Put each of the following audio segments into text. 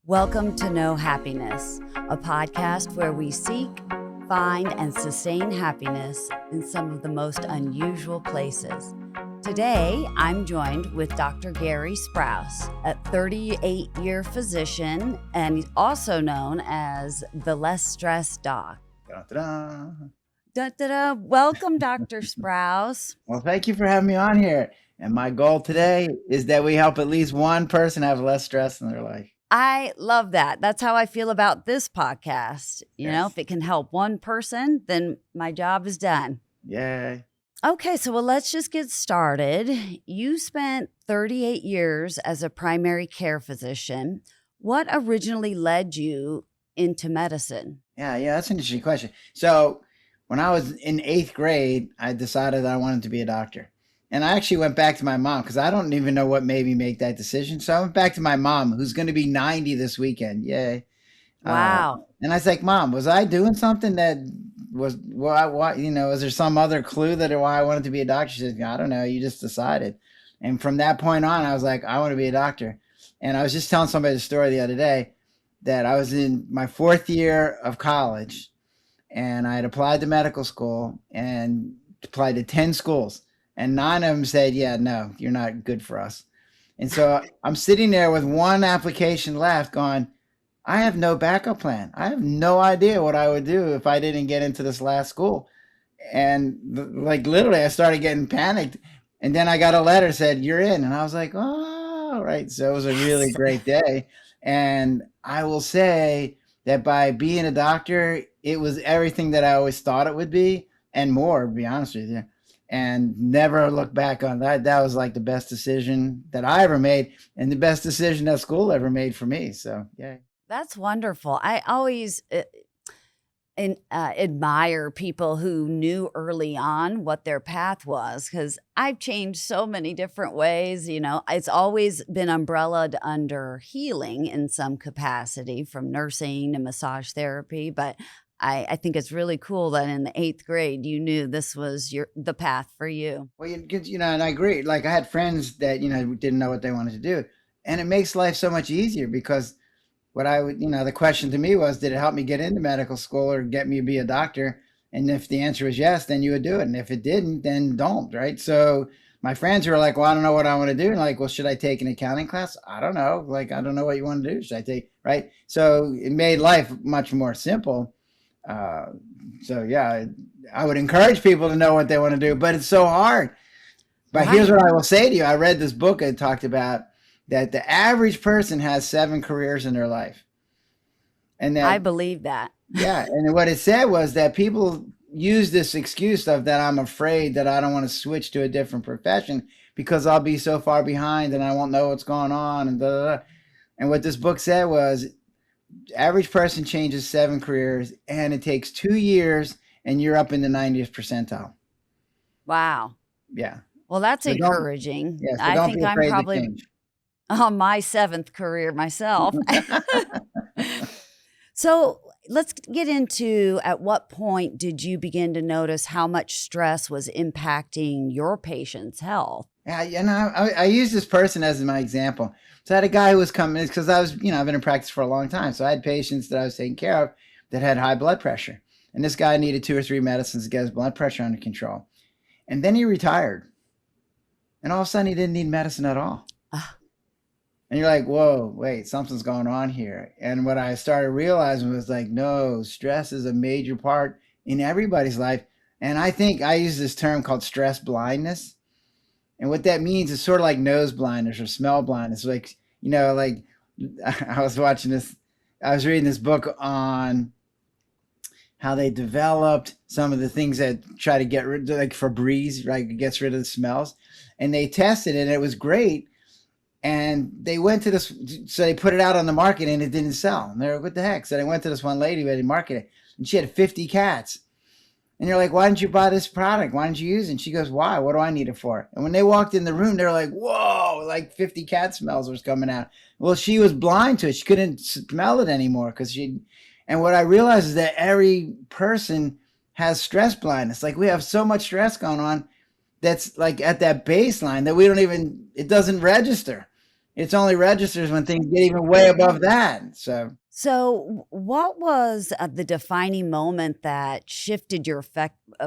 Welcome to Know Happiness, a podcast where we seek, find, and sustain happiness in some of the most unusual places. Today, I'm joined with Dr. Gary Sprouse, a 38-year physician, and he's also known as the Less Stressed Doc. Da-da-da. Da-da-da. Welcome, Dr. Sprouse. Well, thank you for having me on here. And my goal today is that we help at least one person have less stress in their life. I love that. That's how I feel about this podcast. You know, Yes. if it can help one person, then my job is done. Yay. Okay, so let's just get started. You spent 38 years as a primary care physician. What originally led you into medicine? Yeah, that's an interesting question. So when I was in 8th grade, I decided I wanted to be a doctor. And I actually went back to my mom because I don't even know what made me make that decision. So I went back to my mom, who's going to be 90 this weekend. Yay. Wow. And I was like, Mom, was I doing something that was, was there some other clue that why I wanted to be a doctor? She said, I don't know. You just decided. And from that point on, I was like, I want to be a doctor. And I was just telling somebody the story the other day that I was in my 4th year of college and I had applied to medical school and applied to 10 schools. And 9 of them said, yeah, no, you're not good for us. And so I'm sitting there with one application left going, I have no backup plan. I have no idea what I would do if I didn't get into this last school. And like literally I started getting panicked. And then I got a letter that said, you're in. And I was like, oh, right. So it was a really great day. And I will say that by being a doctor, it was everything that I always thought it would be and more, to be honest with you. And never look back on that. That was like the best decision that I ever made and the best decision that school ever made for me. So, yeah. That's wonderful. I always admire people who knew early on what their path was, because I've changed so many different ways. You know, it's always been umbrellaed under healing in some capacity, from nursing to massage therapy. But I think it's really cool that in the 8th grade, you knew this was the path for you. Well, and I agree. Like I had friends that, didn't know what they wanted to do. And it makes life so much easier because what I would, the question to me was, did it help me get into medical school or get me to be a doctor? And if the answer was yes, then you would do it. And if it didn't, then don't, right? So my friends were like, well, I don't know what I want to do. And like, well, should I take an accounting class? I don't know. Like, I don't know what you want to do. Should I take, right? So it made life much more simple. So yeah, I would encourage people to know what they want to do, but it's so hard. But Right. Here's what I will say to you. I read this book that talked about that the average person has 7 careers in their life. And that, I believe that. yeah. And what it said was that people use this excuse of that I'm afraid that I don't want to switch to a different profession because I'll be so far behind and I won't know what's going on and da, da, da. And what this book said was, average person changes 7 careers and it takes 2 years and you're up in the 90th percentile. Wow. Yeah. Well, that's So encouraging. So I don't think be I'm afraid to probably change. on my 7th career myself. So let's get into, at what point did you begin to notice how much stress was impacting your patient's health? Yeah, and I use this person as my example. So I had a guy who was coming because I was, I've been in practice for a long time. So I had patients that I was taking care of that had high blood pressure. And this guy needed 2 or 3 medicines to get his blood pressure under control. And then he retired. And all of a sudden he didn't need medicine at all. And you're like, whoa, wait, something's going on here. And what I started realizing was like, no, stress is a major part in everybody's life. And I think I use this term called stress blindness. And what that means is sort of like nose blindness or smell blindness. Like, like I was reading this book on how they developed some of the things that try to get rid, like Febreze, right? It gets rid of the smells. And they tested it and it was great. And they went to this, so they put it out on the market and it didn't sell. And they're like, what the heck? So they went to this one lady who had marketed it and she had 50 cats. And you're like, why didn't you buy this product? Why didn't you use it? And she goes, why? What do I need it for? And when they walked in the room, they were like, whoa, like 50 cat smells was coming out. Well, she was blind to it. She couldn't smell it anymore and what I realized is that every person has stress blindness. Like we have so much stress going on that's like at that baseline that it doesn't register. It's only registers when things get even way above that. So, what was the defining moment that shifted your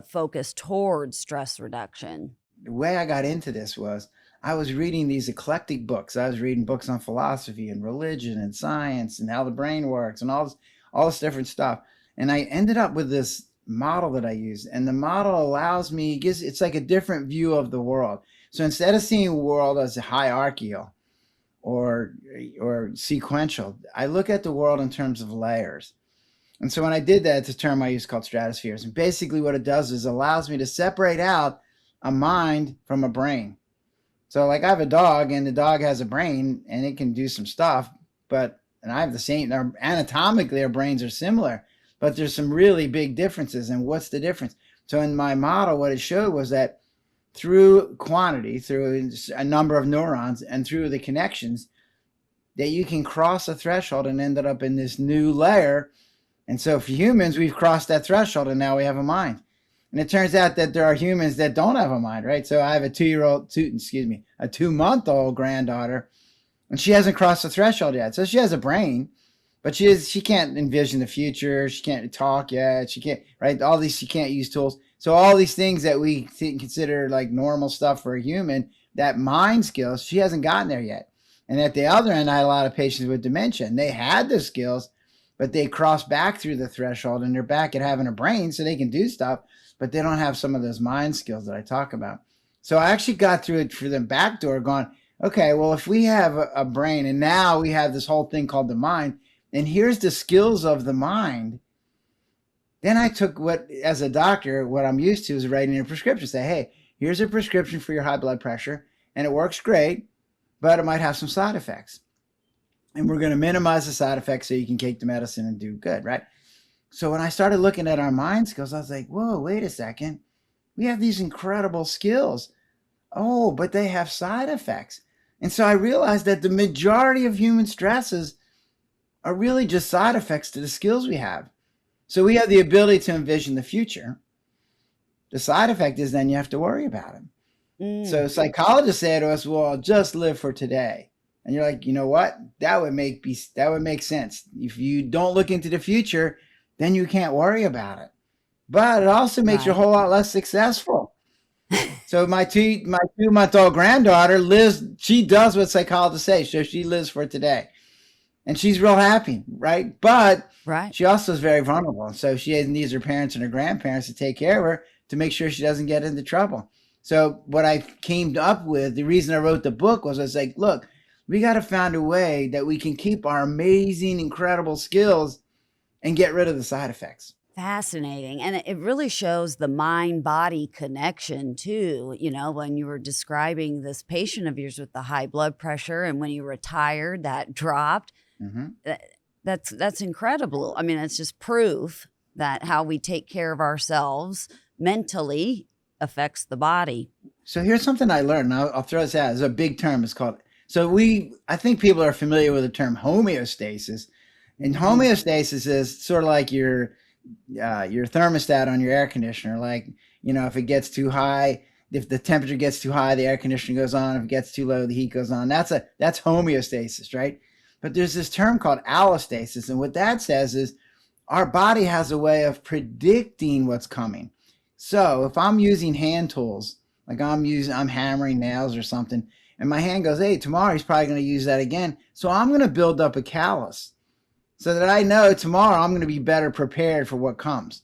focus towards stress reduction? The way I got into this was I was reading these eclectic books. I was reading books on philosophy and religion and science and how the brain works and all this different stuff. And I ended up with this model that I use. And the model allows me, it's like a different view of the world. So instead of seeing the world as a hierarchical or sequential, I look at the world in terms of layers. And so when I did that, it's a term I use called stratospheres. And basically what it does is allows me to separate out a mind from a brain. So like I have a dog and the dog has a brain and it can do some stuff, and I have the same, anatomically our brains are similar, but there's some really big differences. And what's the difference? So in my model, what it showed was that through quantity, through a number of neurons and through the connections, that you can cross a threshold and end up in this new layer. And so for humans, we've crossed that threshold and now we have a mind. And it turns out that there are humans that don't have a mind, right? So I have a 2-month-old granddaughter, and she hasn't crossed the threshold yet. So she has a brain, but she can't envision the future. She can't talk yet. She can't, right? She can't use tools. So all these things that we consider like normal stuff for a human, that mind skills, she hasn't gotten there yet. And at the other end, I had a lot of patients with dementia, and they had the skills, but they crossed back through the threshold and they're back at having a brain so they can do stuff, but they don't have some of those mind skills that I talk about. So I actually got through it for the back door going, okay, well, if we have a brain and now we have this whole thing called the mind, and here's the skills of the mind, then I took as a doctor, what I'm used to is writing a prescription. Say, hey, here's a prescription for your high blood pressure, and it works great, but it might have some side effects. And we're going to minimize the side effects so you can take the medicine and do good, right? So when I started looking at our mind skills, I was like, whoa, wait a second. We have these incredible skills. Oh, but they have side effects. And so I realized that the majority of human stresses are really just side effects to the skills we have. So we have the ability to envision the future. The side effect is then you have to worry about it. So psychologists say to us, well, just live for today. And you're like, you know what? That would make sense. If you don't look into the future, then you can't worry about it. But it also makes you a whole lot less successful. So my 2-month-old granddaughter lives, she does what psychologists say. So she lives for today. And she's real happy, right? But she also is very vulnerable. So she needs her parents and her grandparents to take care of her to make sure she doesn't get into trouble. So what I came up with, the reason I wrote the book was I was like, look, we got to find a way that we can keep our amazing, incredible skills and get rid of the side effects. Fascinating. And it really shows the mind-body connection too. You know, when you were describing this patient of yours with the high blood pressure and when you retired, that dropped. That's incredible. I mean, it's just proof that how we take care of ourselves mentally affects the body. So here's something I learned. I'll throw this out. It's a big term. It's called, I think people are familiar with the term homeostasis. And homeostasis is sort of like your thermostat on your air conditioner. Like, you know, if it gets too high, if the temperature gets too high, the air conditioner goes on. If it gets too low, the heat goes on. That's homeostasis, right? But there's this term called allostasis. And what that says is our body has a way of predicting what's coming. So if I'm using hand tools, like I'm hammering nails or something, and my hand goes, hey, tomorrow he's probably going to use that again. So I'm going to build up a callus so that I know tomorrow I'm going to be better prepared for what comes.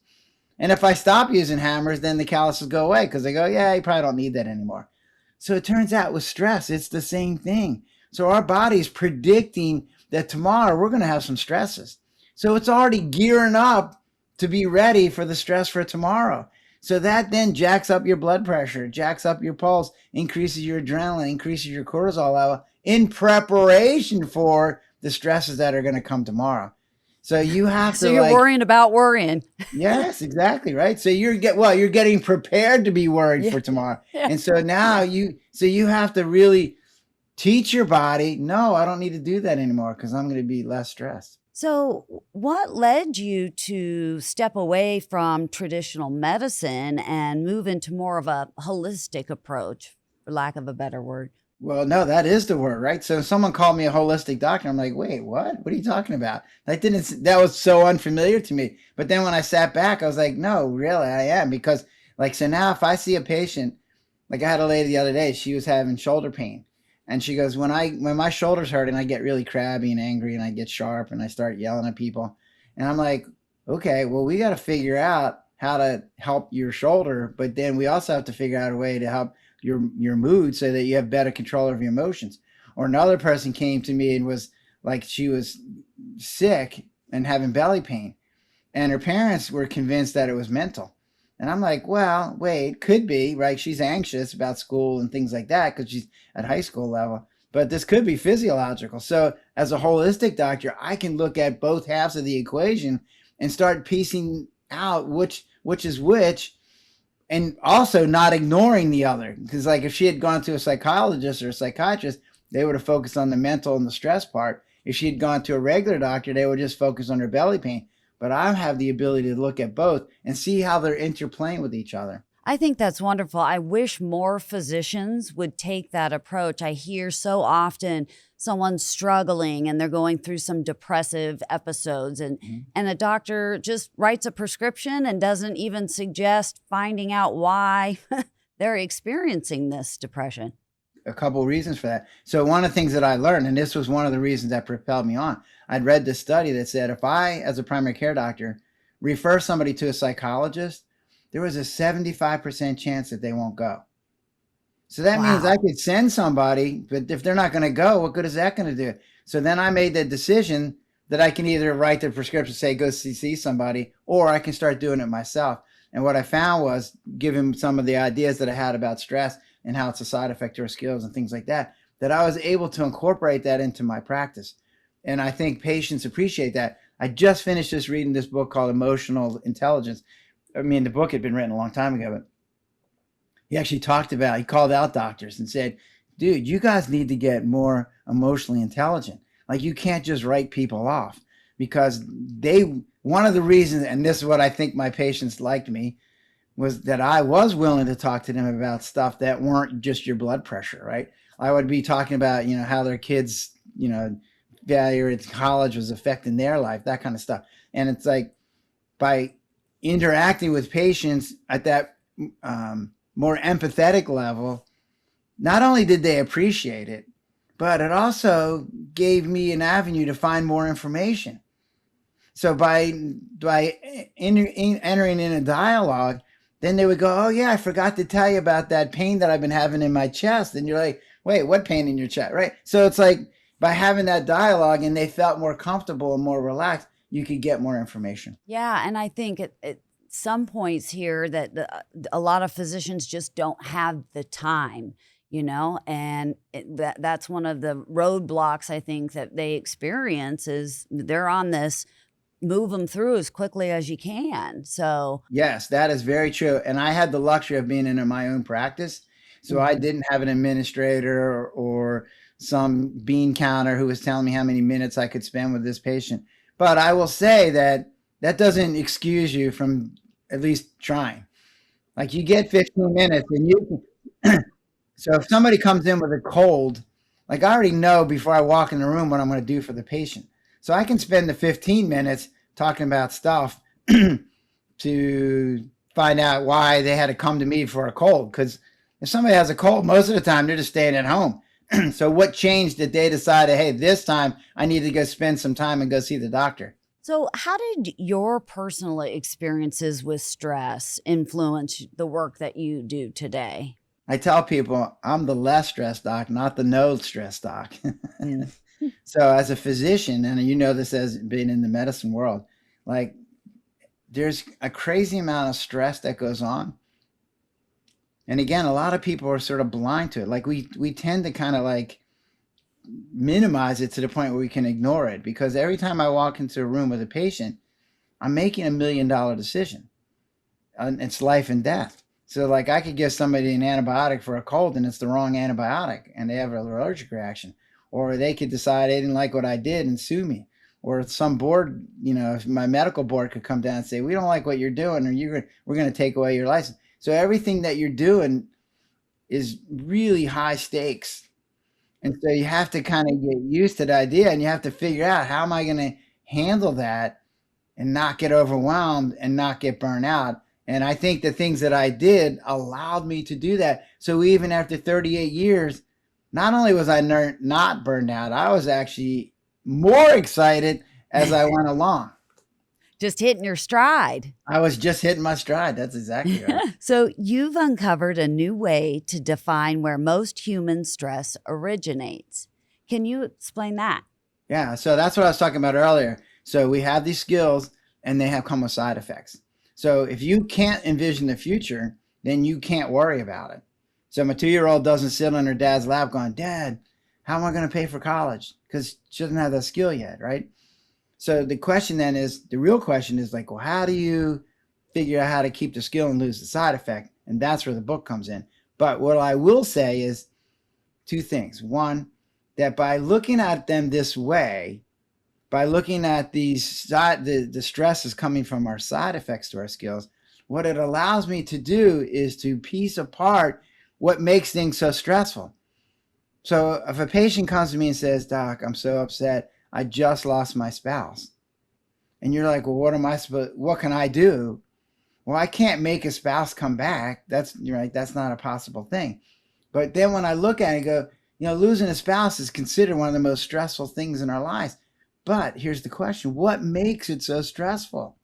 And if I stop using hammers, then the calluses go away because they go, yeah, you probably don't need that anymore. So it turns out with stress, it's the same thing. So our body's predicting that tomorrow we're going to have some stresses. So it's already gearing up to be ready for the stress for tomorrow. So that then jacks up your blood pressure, jacks up your pulse, increases your adrenaline, increases your cortisol level in preparation for the stresses that are going to come tomorrow. So you have to. So you're worrying about worrying. Yes, exactly. Right. So you're getting prepared to be worried for tomorrow. Yeah. And so now you have to really teach your body, no, I don't need to do that anymore because I'm going to be less stressed. So what led you to step away from traditional medicine and move into more of a holistic approach, for lack of a better word? Well, no, that is the word, right? So if someone called me a holistic doctor, I'm like, wait, what? What are you talking about? That was so unfamiliar to me. But then when I sat back, I was like, no, really, I am. Because, like, so now if I see a patient, like I had a lady the other day, she was having shoulder pain. And she goes, when my shoulders hurt and I get really crabby and angry and I get sharp and I start yelling at people. And I'm like, okay, well, we got to figure out how to help your shoulder, but then we also have to figure out a way to help your mood so that you have better control of your emotions. Or another person came to me and was like, she was sick and having belly pain, and her parents were convinced that it was mental. And I'm like, well, wait, could be, right? She's anxious about school and things like that because she's at high school level, but this could be physiological. So as a holistic doctor, I can look at both halves of the equation and start piecing out which is which, and also not ignoring the other. Because like if she had gone to a psychologist or a psychiatrist, they would have focused on the mental and the stress part. If she had gone to a regular doctor, they would just focus on her belly pain. But I have the ability to look at both and see how they're interplaying with each other. I think that's wonderful. I wish more physicians would take that approach. I hear so often someone's struggling and they're going through some depressive episodes, and a doctor just writes a prescription and doesn't even suggest finding out why they're experiencing this depression. A couple of reasons for that. So one of the things that I learned, and this was one of the reasons that propelled me on, I'd read this study that said if I, as a primary care doctor, refer somebody to a psychologist, there was a 75% chance that they won't go. So that means I Wow. could send somebody, but if they're not going to go, what good is that going to do? So then I made the decision that I can either write the prescription, say, go see somebody, or I can start doing it myself. And what I found was, given some of the ideas that I had about stress and how it's a side effect to our skills and things like that, that I was able to incorporate that into my practice. And I think patients appreciate that. I just finished reading this book called Emotional Intelligence. I mean, the book had been written a long time ago, but he actually he called out doctors and said, dude, you guys need to get more emotionally intelligent. Like, you can't just write people off, because one of the reasons, and this is what I think my patients liked me, was that I was willing to talk to them about stuff that weren't just your blood pressure, right? I would be talking about, how their kids, failure at college was affecting their life, that kind of stuff. And it's like, by interacting with patients at that more empathetic level, not only did they appreciate it, but it also gave me an avenue to find more information. So by entering in a dialogue, then they would go, oh yeah, I forgot to tell you about that pain that I've been having in my chest. And you're like, wait, what pain in your chest, right? So it's like, by having that dialogue and they felt more comfortable and more relaxed, you could get more information. Yeah, and I think at some points here that a lot of physicians just don't have the time, and that's one of the roadblocks I think that they experience is they're on this move them through as quickly as you can. So, Yes, that is very true. And I had the luxury of being in my own practice. So I mhm. didn't have an administrator or some bean counter who was telling me how many minutes I could spend with this patient. But I will say that that doesn't excuse you from at least trying. Like, you get 15 minutes and you so if somebody comes in with a cold, like, I already know before I walk in the room what I'm going to do for the patient. So I can spend the 15 minutes talking about stuff to find out why they had to come to me for a cold. Because if somebody has a cold, most of the time they're just staying at home. So what changed that they decided, hey, this time I need to go spend some time and go see the doctor? So how did your personal experiences with stress influence the work that you do today? I tell people I'm the less stress doc, not the no stress doc. Mm. So as a physician, and you know this as being in the medicine world, like, there's a crazy amount of stress that goes on. And again, a lot of people are sort of blind to it. Like, we tend to kind of like minimize it to the point where we can ignore it, because every time I walk into a room with a patient, I'm making $1 million decision. And it's life and death. So like, I could give somebody an antibiotic for a cold and it's the wrong antibiotic and they have an allergic reaction, or they could decide they didn't like what I did and sue me, or some board, if my medical board could come down and say, we don't like what you're doing, or we're going to take away your license. So everything that you're doing is really high stakes. And so you have to kind of get used to the idea, and you have to figure out, how am I going to handle that and not get overwhelmed and not get burned out. And I think the things that I did allowed me to do that. So even after 38 years, not only was I not burned out, I was actually more excited as I went along. Just hitting your stride. I was just hitting my stride. That's exactly right. So you've uncovered a new way to define where most human stress originates. Can you explain that? Yeah. So that's what I was talking about earlier. So we have these skills, and they have come with side effects. So if you can't envision the future, then you can't worry about it. So my 2-year-old doesn't sit on her dad's lap going, "Dad, how am I going to pay for college?" Because she doesn't have that skill yet, right? So the question then is, the real question is like, well, how do you figure out how to keep the skill and lose the side effect? And that's where the book comes in. But what I will say is two things. One, that by looking at them this way, by looking at the stresses coming from our side effects to our skills, what it allows me to do is to piece apart what makes things so stressful. So if a patient comes to me and says, "Doc, I'm so upset. I just lost my spouse." And you're like, "Well, what can I do?" Well, I can't make a spouse come back. You're right. That's not a possible thing. But then when I look at it and go, losing a spouse is considered one of the most stressful things in our lives. But here's the question: what makes it so stressful?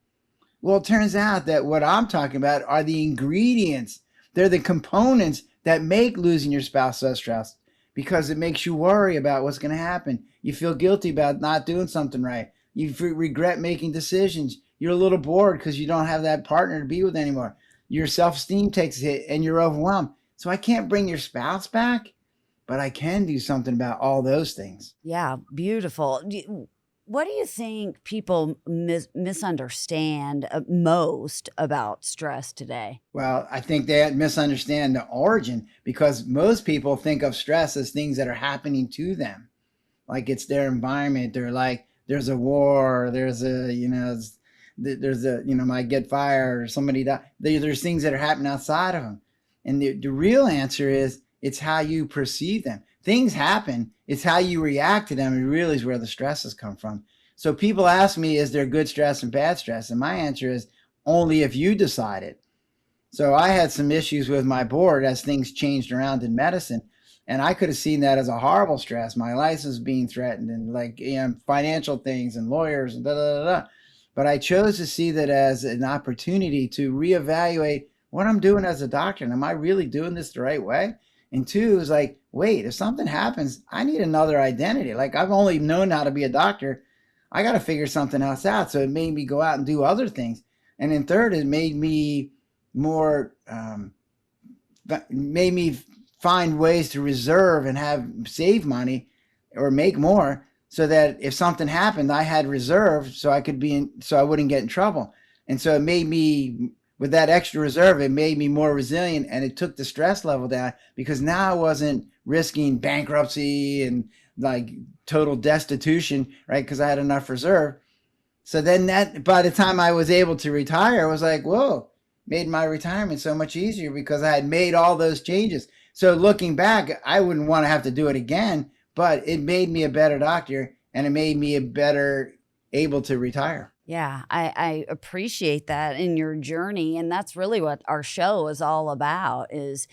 Well, it turns out that what I'm talking about are the ingredients. They're the components that make losing your spouse so stressful, because it makes you worry about what's going to happen. You feel guilty about not doing something right. You regret making decisions. You're a little bored because you don't have that partner to be with anymore. Your self-esteem takes a hit and you're overwhelmed. So I can't bring your spouse back, but I can do something about all those things. Yeah, beautiful. What do you think people misunderstand most about stress today? Well, I think they misunderstand the origin, because most people think of stress as things that are happening to them. Like it's their environment. They're like, there's a war, might get fired or somebody die. There's things that are happening outside of them. And the real answer is, it's how you perceive them. Things happen. It's how you react to them. It really is where the stresses come from. So people ask me, is there good stress and bad stress? And my answer is, only if you decide it. So I had some issues with my board as things changed around in medicine. And I could have seen that as a horrible stress, my license being threatened, and financial things and lawyers and da da da. But I chose to see that as an opportunity to reevaluate what I'm doing as a doctor. And am I really doing this the right way? And two is like, wait, if something happens, I need another identity. Like, I've only known how to be a doctor. I got to figure something else out. So it made me go out and do other things. And then third, it made me find ways to reserve and save money or make more, so that if something happened, I had reserve so I wouldn't get in trouble. And so it made me, with that extra reserve, it made me more resilient, and it took the stress level down, because now I wasn't risking bankruptcy and like total destitution, right? Because I had enough reserve. So then by the time I was able to retire, I was like, whoa, made my retirement so much easier because I had made all those changes. So looking back, I wouldn't want to have to do it again, but it made me a better doctor, and it made me a better able to retire. Yeah, I appreciate that in your journey. And that's really what our show is all about, is,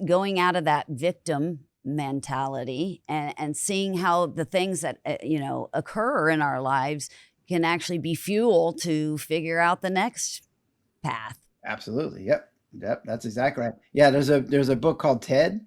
going out of that victim mentality and seeing how the things that, occur in our lives can actually be fuel to figure out the next path. Absolutely. Yep. That's exactly right. Yeah. There's a book called TED,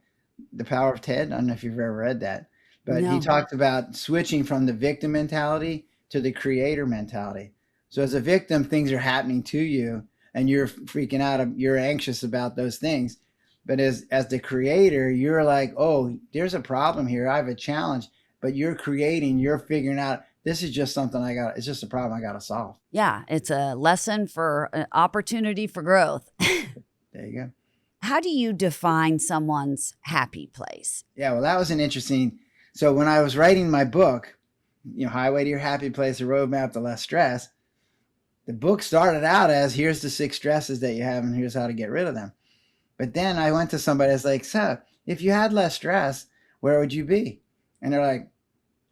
The Power of TED. I don't know if you've ever read that, but No. he talks about switching from the victim mentality to the creator mentality. So as a victim, things are happening to you and you're freaking out. You're anxious about those things. But as the creator, you're like, oh, there's a problem here. I have a challenge, but you're figuring out, this is just something it's just a problem I got to solve. Yeah, it's a lesson for an opportunity for growth. There you go. How do you define someone's happy place? Yeah, well, that was an interesting. So when I was writing my book, Highway to Your Happy Place, a roadmap to less stress, the book started out as, here's the 6 stresses that you have and here's how to get rid of them. But then I went to somebody that's like, so if you had less stress, where would you be? And they're like,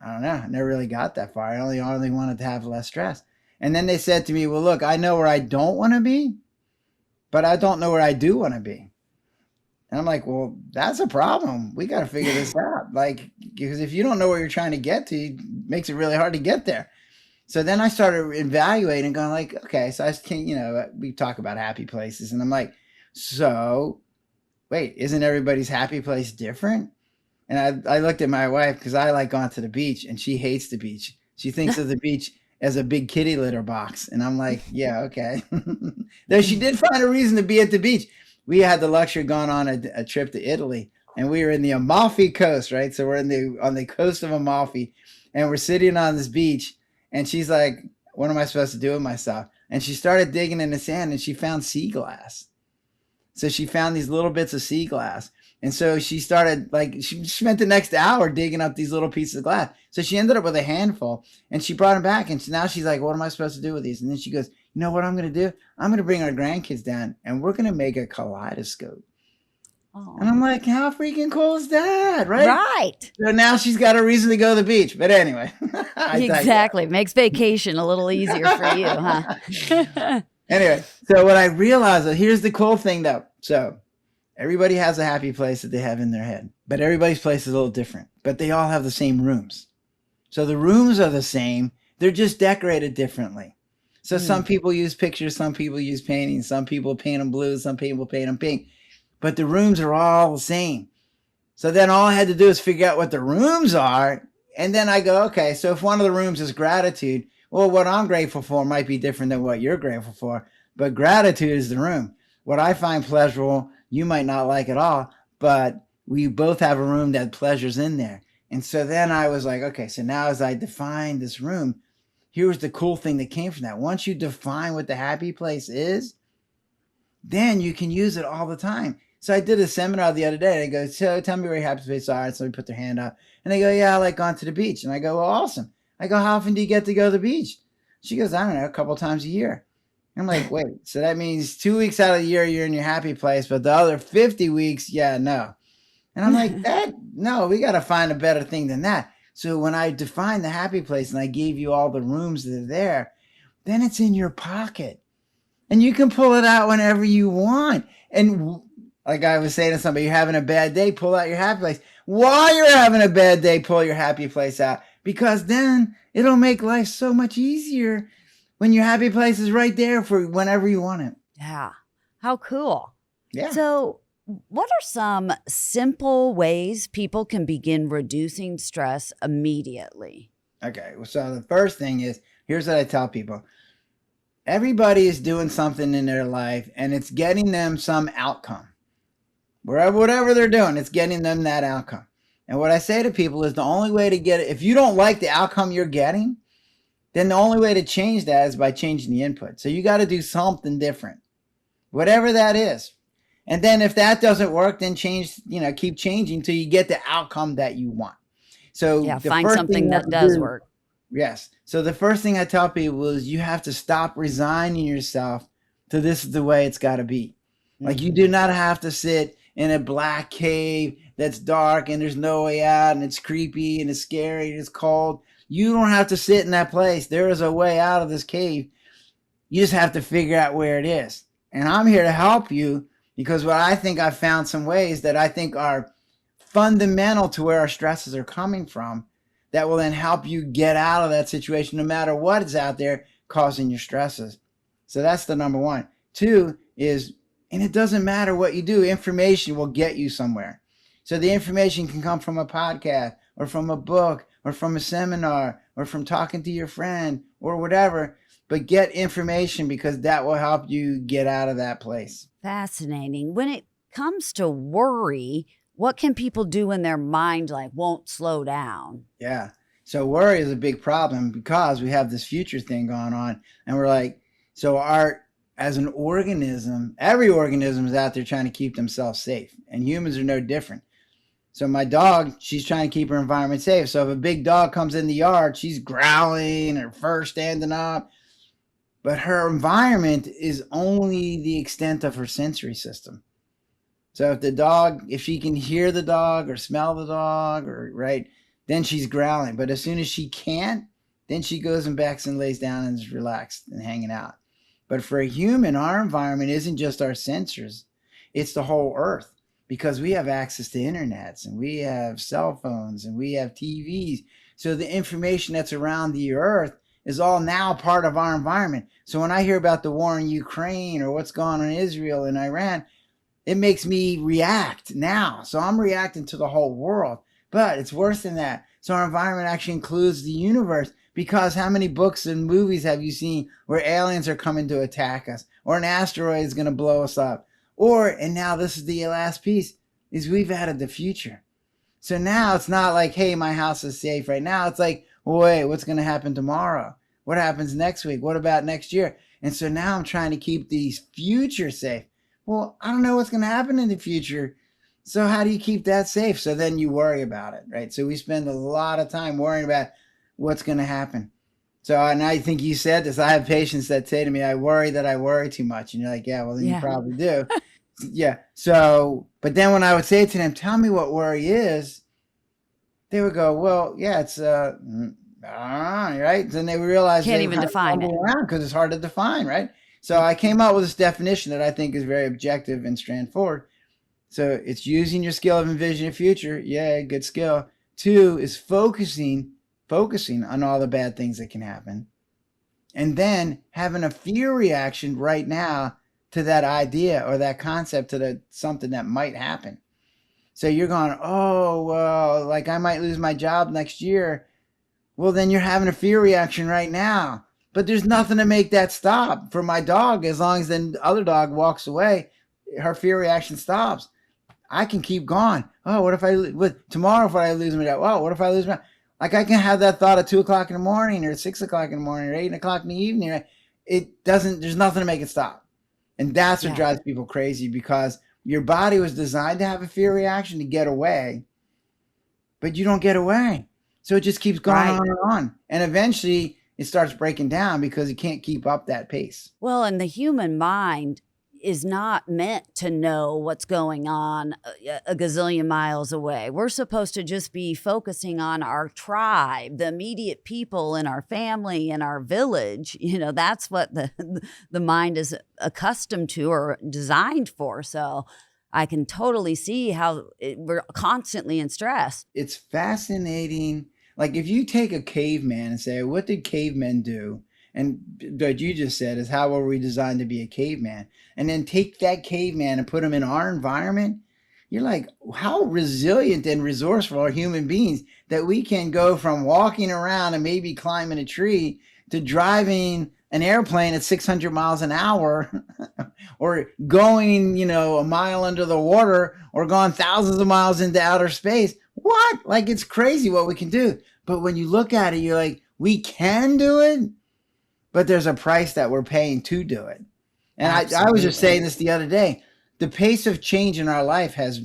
I don't know. I never really got that far. I only wanted to have less stress. And then they said to me, well, look, I know where I don't want to be, but I don't know where I do want to be. And I'm like, well, that's a problem. We got to figure this out. Like, because if you don't know where you're trying to get to, it makes it really hard to get there. So then I started evaluating, going like, okay, so we talk about happy places, and I'm like, so wait, isn't everybody's happy place different? And I looked at my wife, because I like going to the beach, and she hates the beach. She thinks of the beach as a big kitty litter box. And I'm like, yeah, okay. Though she did find a reason to be at the beach. We had the luxury of going on a trip to Italy, and we were in the Amalfi Coast, right? So we're on the coast of Amalfi, and we're sitting on this beach, and she's like, what am I supposed to do with myself? And she started digging in the sand, and she found sea glass. So she found these little bits of sea glass. And so she started, like, she spent the next hour digging up these little pieces of glass. So she ended up with a handful, and she brought them back. And now she's like, what am I supposed to do with these? And then she goes, you know what I'm going to do? I'm going to bring our grandkids down, and we're going to make a kaleidoscope. Oh. And I'm like, how freaking cool is that? Right. Right. So now she's got a reason to go to the beach. But anyway. Exactly. Makes vacation a little easier for you, huh? Anyway, so what I realized, here's the cool thing though. So everybody has a happy place that they have in their head, but everybody's place is a little different, but they all have the same rooms. So the rooms are the same. They're just decorated differently. So some people use pictures, some people use paintings, some people paint them blue, some people paint them pink, but the rooms are all the same. So then all I had to do is figure out what the rooms are. And then I go, okay, so if one of the rooms is gratitude, well, what I'm grateful for might be different than what you're grateful for, but gratitude is the room. What I find pleasurable, you might not like at all, but we both have a room that pleasure's in there. And so then I was like, okay, so now as I define this room, here's the cool thing that came from that. Once you define what the happy place is, then you can use it all the time. So I did a seminar the other day, and I go, so tell me where your happy place are. So they put their hand up, and they go, yeah, I like going to the beach. And I go, well, awesome. I go, how often do you get to go to the beach? She goes, I don't know, a couple times a year. I'm like, wait, so that means 2 weeks out of the year you're in your happy place, but the other 50 weeks, yeah, no. And I'm like, no, we got to find a better thing than that. So when I defined the happy place and I gave you all the rooms that are there, then it's in your pocket. And you can pull it out whenever you want. And like I was saying to somebody, you're having a bad day, pull out your happy place. While you're having a bad day, pull your happy place out. Because then it'll make life so much easier when your happy place is right there for whenever you want it. Yeah. How cool. Yeah. So what are some simple ways people can begin reducing stress immediately? Okay. So the first thing is, here's what I tell people. Everybody is doing something in their life, and it's getting them some outcome. Whatever they're doing, it's getting them that outcome. And what I say to people is the only way to get it, if you don't like the outcome you're getting, then the only way to change that is by changing the input. So you got to do something different, whatever that is. And then if that doesn't work, then keep changing till you get the outcome that you want. So yeah, find something that does work. Yes. So the first thing I tell people is you have to stop resigning yourself to this is the way it's got to be. Like you do not have to sit in a black cave that's dark and there's no way out and it's creepy and it's scary and it's cold. You don't have to sit in that place. There is a way out of this cave. You just have to figure out where it is. And I'm here to help you because what I think I've found some ways that I think are fundamental to where our stresses are coming from that will then help you get out of that situation no matter what is out there causing your stresses. So that's the number one. Two is, and it doesn't matter what you do, information will get you somewhere. So the information can come from a podcast or from a book or from a seminar or from talking to your friend or whatever, but get information because that will help you get out of that place. Fascinating. When it comes to worry, what can people do when their mind won't slow down? Yeah. So worry is a big problem because we have this future thing going on and we're like, so as an organism, every organism is out there trying to keep themselves safe and humans are no different. So my dog, she's trying to keep her environment safe. So if a big dog comes in the yard, she's growling, her fur standing up. But her environment is only the extent of her sensory system. So if the dog, if she can hear the dog or smell the dog, or right, then she's growling. But as soon as she can't, then she goes and backs and lays down and is relaxed and hanging out. But for a human, our environment isn't just our sensors, it's the whole earth, because we have access to internets and we have cell phones and we have TVs. So the information that's around the earth is all now part of our environment. So when I hear about the war in Ukraine or what's going on in Israel and Iran, it makes me react now. So I'm reacting to the whole world. But it's worse than that. So our environment actually includes the universe, because how many books and movies have you seen where aliens are coming to attack us, or an asteroid is going to blow us up? Or, and now this is the last piece, is we've added the future. So now it's not like, hey, my house is safe right now. It's like, well, wait, what's going to happen tomorrow? What happens next week? What about next year? And so now I'm trying to keep these future safe. Well, I don't know what's going to happen in the future. So how do you keep that safe? So then you worry about it, right? So we spend a lot of time worrying about what's going to happen. So, and I think you said this, I have patients that say to me, I worry that I worry too much. And you're like, yeah, well, then you probably do. Yeah. So, but then when I would say to them, tell me what worry is, they would go, well, yeah, it's, right. Then they would realize can't even define it because it's hard to define, right? So I came up with this definition that I think is very objective and straightforward. So it's using your skill of envisioning the future. Yeah, good skill. 2 is focusing on all the bad things that can happen. And then having a fear reaction right now to that idea or that concept, to something that might happen. So you're going, oh, well, like I might lose my job next year. Well, then you're having a fear reaction right now. But there's nothing to make that stop. For my dog, as long as the other dog walks away, her fear reaction stops. I can keep going. Oh, what if tomorrow if I lose my job? Oh, what if I lose my, like I can have that thought at 2 o'clock in the morning or 6 o'clock in the morning or 8 o'clock in the evening. Right? It doesn't, there's nothing to make it stop. And that's what drives people crazy, because your body was designed to have a fear reaction to get away, but you don't get away. So it just keeps going on and on. And eventually it starts breaking down because it can't keep up that pace. Well, and the human mind is not meant to know what's going on a gazillion miles away. We're supposed to just be focusing on our tribe, the immediate people in our family, in our village. You know, that's what the mind is accustomed to or designed for. So I can totally see how we're constantly in stress. It's fascinating. Like if you take a caveman and say, what did cavemen do? And what you just said is, how were we designed to be a caveman? And then take that caveman and put him in our environment. You're like, how resilient and resourceful are human beings that we can go from walking around and maybe climbing a tree to driving an airplane at 600 miles an hour or going, a mile under the water or gone thousands of miles into outer space. What? Like, it's crazy what we can do. But when you look at it, you're like, we can do it, but there's a price that we're paying to do it. And I was just saying this the other day. The pace of change in our life has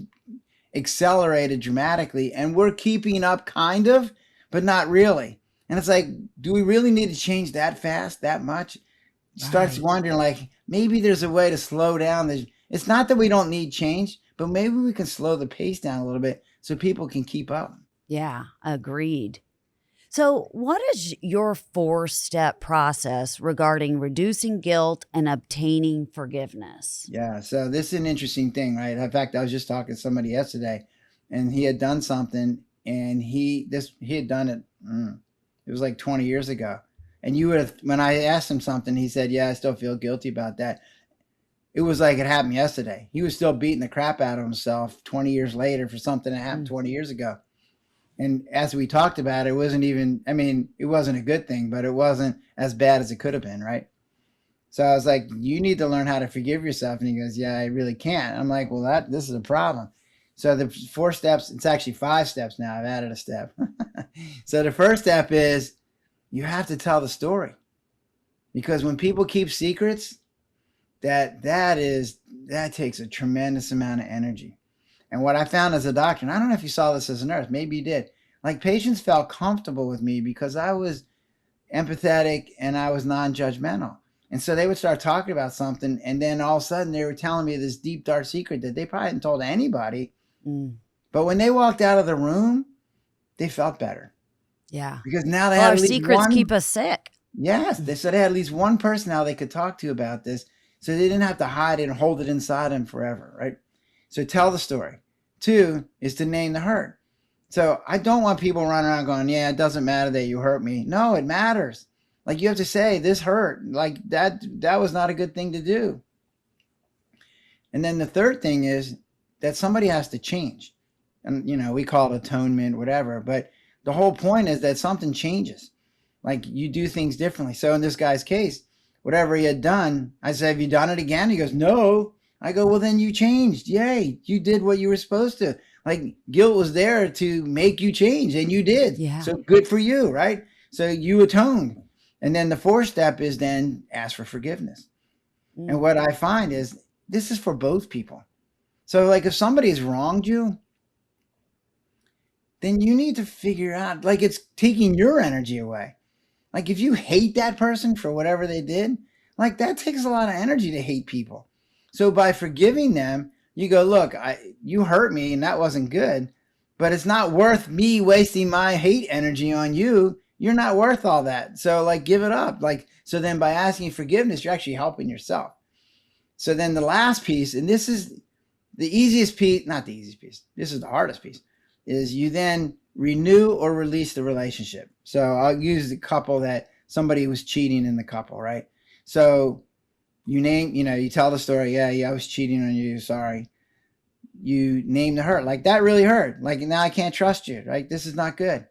accelerated dramatically, and we're keeping up kind of, but not really. And it's like, do we really need to change that fast, that much? Starts wondering, like, maybe there's a way to slow down. It's not that we don't need change, but maybe we can slow the pace down a little bit so people can keep up. Yeah, agreed. So what is your 4-step process regarding reducing guilt and obtaining forgiveness? Yeah, so this is an interesting thing, right? In fact, I was just talking to somebody yesterday, and he had done something, and he had done it, it was like 20 years ago. And when I asked him something, he said, yeah, I still feel guilty about that. It was like it happened yesterday. He was still beating the crap out of himself 20 years later for something that happened 20 years ago. And as we talked about, it wasn't it wasn't a good thing, but it wasn't as bad as it could have been, right? So I was like, you need to learn how to forgive yourself. And he goes, yeah, I really can't. I'm like, well, this is a problem. So the 4 steps, it's actually 5 steps now. I've added a step. So the first step is you have to tell the story. Because when people keep secrets, that takes a tremendous amount of energy. And what I found as a doctor, and I don't know if you saw this as a nurse, maybe you did, like patients felt comfortable with me because I was empathetic and I was non-judgmental. And so they would start talking about something, and then all of a sudden they were telling me this deep, dark secret that they probably hadn't told anybody. Mm. But when they walked out of the room, they felt better. Yeah. Because now they Well, had our at least secrets one. keep us sick. Yes, they said they had at least one person now they could talk to about this, so they didn't have to hide it and hold it inside them forever, right? So tell the story. 2 is to name the hurt. So I don't want people running around going, yeah, it doesn't matter that you hurt me. No, it matters. Like, you have to say, this hurt. Like, that was not a good thing to do. And then the third thing is that somebody has to change. And, you know, we call it atonement, whatever. But the whole point is that something changes. Like, you do things differently. So in this guy's case, whatever he had done, I said, have you done it again? He goes, no. I go, well, then you changed. Yay. You did what you were supposed to. Like, guilt was there to make you change, and you did. Yeah. So good for you, right? So you atoned. And then the 4th step is then ask for forgiveness. Mm. And what I find is this is for both people. So, like, if somebody's wronged you, then you need to figure out, like, it's taking your energy away. Like, if you hate that person for whatever they did, like, that takes a lot of energy to hate people. So by forgiving them, you go, look, you hurt me and that wasn't good, but it's not worth me wasting my hate energy on you. You're not worth all that. So, like, give it up. Like, so then by asking forgiveness, you're actually helping yourself. So then the last piece, and this is the easiest piece, not the easiest piece, this is the hardest piece, is you then renew or release the relationship. So I'll use the couple that somebody was cheating in the couple, right? So you tell the story. Yeah, I was cheating on you. Sorry. You name the hurt. Like, that really hurt. Like, now I can't trust you. Right? This is not good.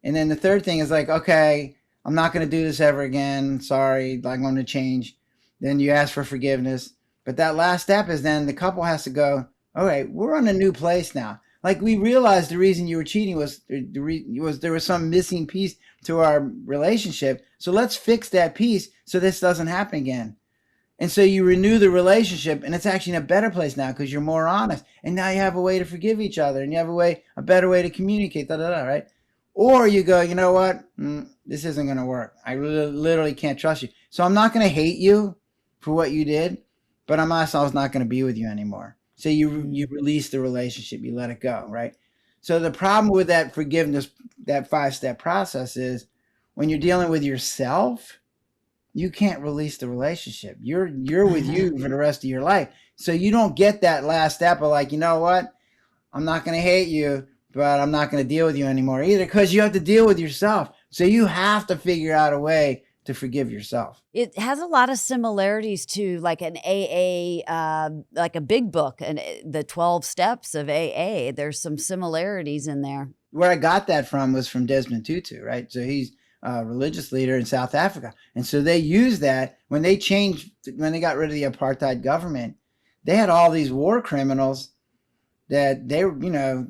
And then the third thing is like, okay, I'm not going to do this ever again. Sorry. Like, I'm going to change. Then you ask for forgiveness. But that last step is then the couple has to go, all right, we're on a new place now. Like, we realized the reason you were cheating was there was some missing piece to our relationship. So let's fix that piece so this doesn't happen again. And so you renew the relationship, and it's actually in a better place now because you're more honest. And now you have a way to forgive each other, and you have a better way to communicate, right? Or you go, you know what? This isn't going to work. I literally can't trust you. So I'm not going to hate you for what you did, but I'm also not going to be with you anymore. So you release the relationship, you let it go, right? So the problem with that forgiveness, that 5-step process is when you're dealing with yourself, you can't release the relationship. You're with you for the rest of your life. So you don't get that last step of like, you know what? I'm not going to hate you, but I'm not going to deal with you anymore either, because you have to deal with yourself. So you have to figure out a way to forgive yourself. It has a lot of similarities to like an AA, like a big book, and the 12 steps of AA. There's some similarities in there. Where I got that from was from Desmond Tutu, right? So he's a religious leader in South Africa. And so they used that when they got rid of the apartheid government. They had all these war criminals that the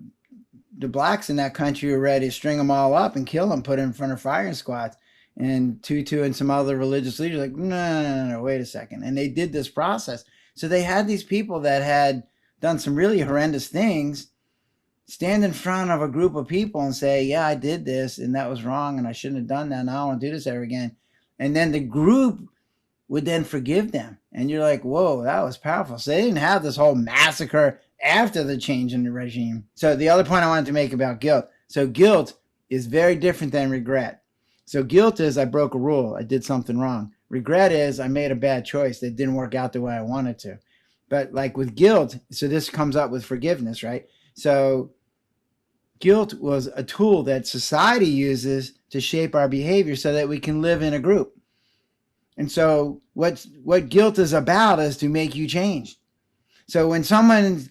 blacks in that country were ready to string them all up and kill them, put them in front of firing squads. And Tutu and some other religious leaders like, no, wait a second. And they did this process. So they had these people that had done some really horrendous things stand in front of a group of people and say, yeah, I did this and that was wrong and I shouldn't have done that. Now I don't want to do this ever again. And then the group would then forgive them. And you're like, whoa, that was powerful. So they didn't have this whole massacre after the change in the regime. So the other point I wanted to make about guilt. So guilt is very different than regret. So guilt is I broke a rule. I did something wrong. Regret is I made a bad choice that didn't work out the way I wanted to. But like with guilt, so this comes up with forgiveness, right? So guilt was a tool that society uses to shape our behavior so that we can live in a group. And so what guilt is about is to make you change. So when someone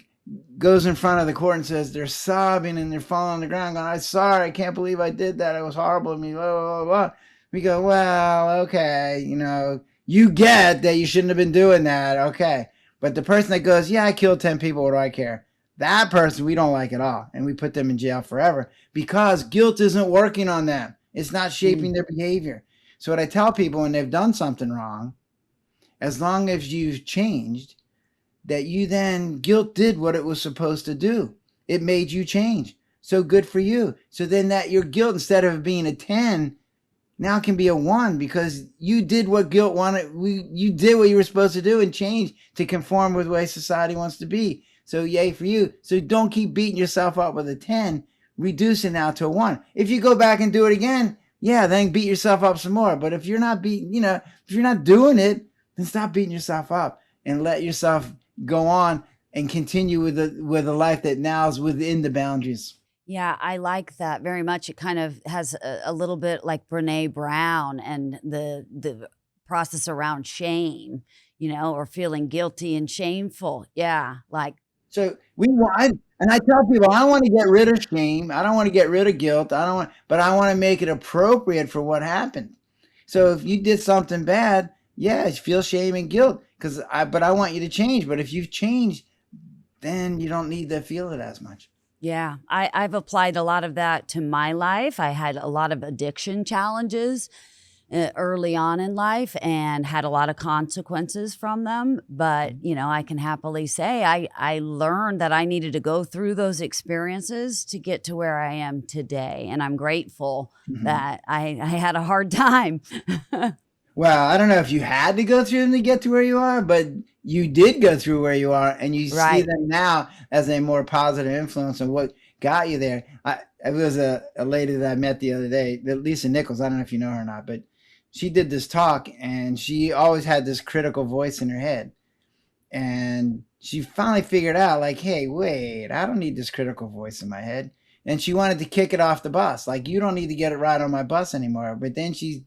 goes in front of the court and says they're sobbing and they're falling on the ground going, I'm sorry, I can't believe I did that. It was horrible of me, blah, blah, blah. We go, well, okay, you get that you shouldn't have been doing that, okay. But the person that goes, yeah, I killed 10 people, what do I care? That person we don't like at all, and we put them in jail forever because guilt isn't working on them. It's not shaping their behavior. So what I tell people when they've done something wrong, as long as you've changed, that you then, guilt did what it was supposed to do. It made you change. So good for you. So then that your guilt, instead of being a 10, now can be a 1 because you did what guilt wanted. You did what you were supposed to do and change to conform with the way society wants to be. So yay for you. So don't keep beating yourself up with a 10. Reduce it now to a 1. If you go back and do it again, yeah, then beat yourself up some more. But if you're not beating, if you're not doing it, then stop beating yourself up and let yourself go on and continue with a life that now is within the boundaries. Yeah, I like that very much. It kind of has a little bit like Brene Brown and the process around shame, or feeling guilty and shameful. Yeah, like So and I tell people, I don't want to get rid of shame. I don't want to get rid of guilt. But I want to make it appropriate for what happened. So if you did something bad, yeah, feel shame and guilt but I want you to change. But if you've changed, then you don't need to feel it as much. yeah, I've applied a lot of that to my life. I had a lot of addiction challenges early on in life and had a lot of consequences from them. But, I can happily say I learned that I needed to go through those experiences to get to where I am today. And I'm grateful that I had a hard time. Well, I don't know if you had to go through them to get to where you are, but you did go through where you are, and you see Right. them now as a more positive influence on what got you there. It was a lady that I met the other day, Lisa Nichols. I don't know if you know her or not, but she did this talk, and she always had this critical voice in her head. And she finally figured out, like, hey, wait, I don't need this critical voice in my head. And she wanted to kick it off the bus. Like, you don't need to get it right on my bus anymore. But then she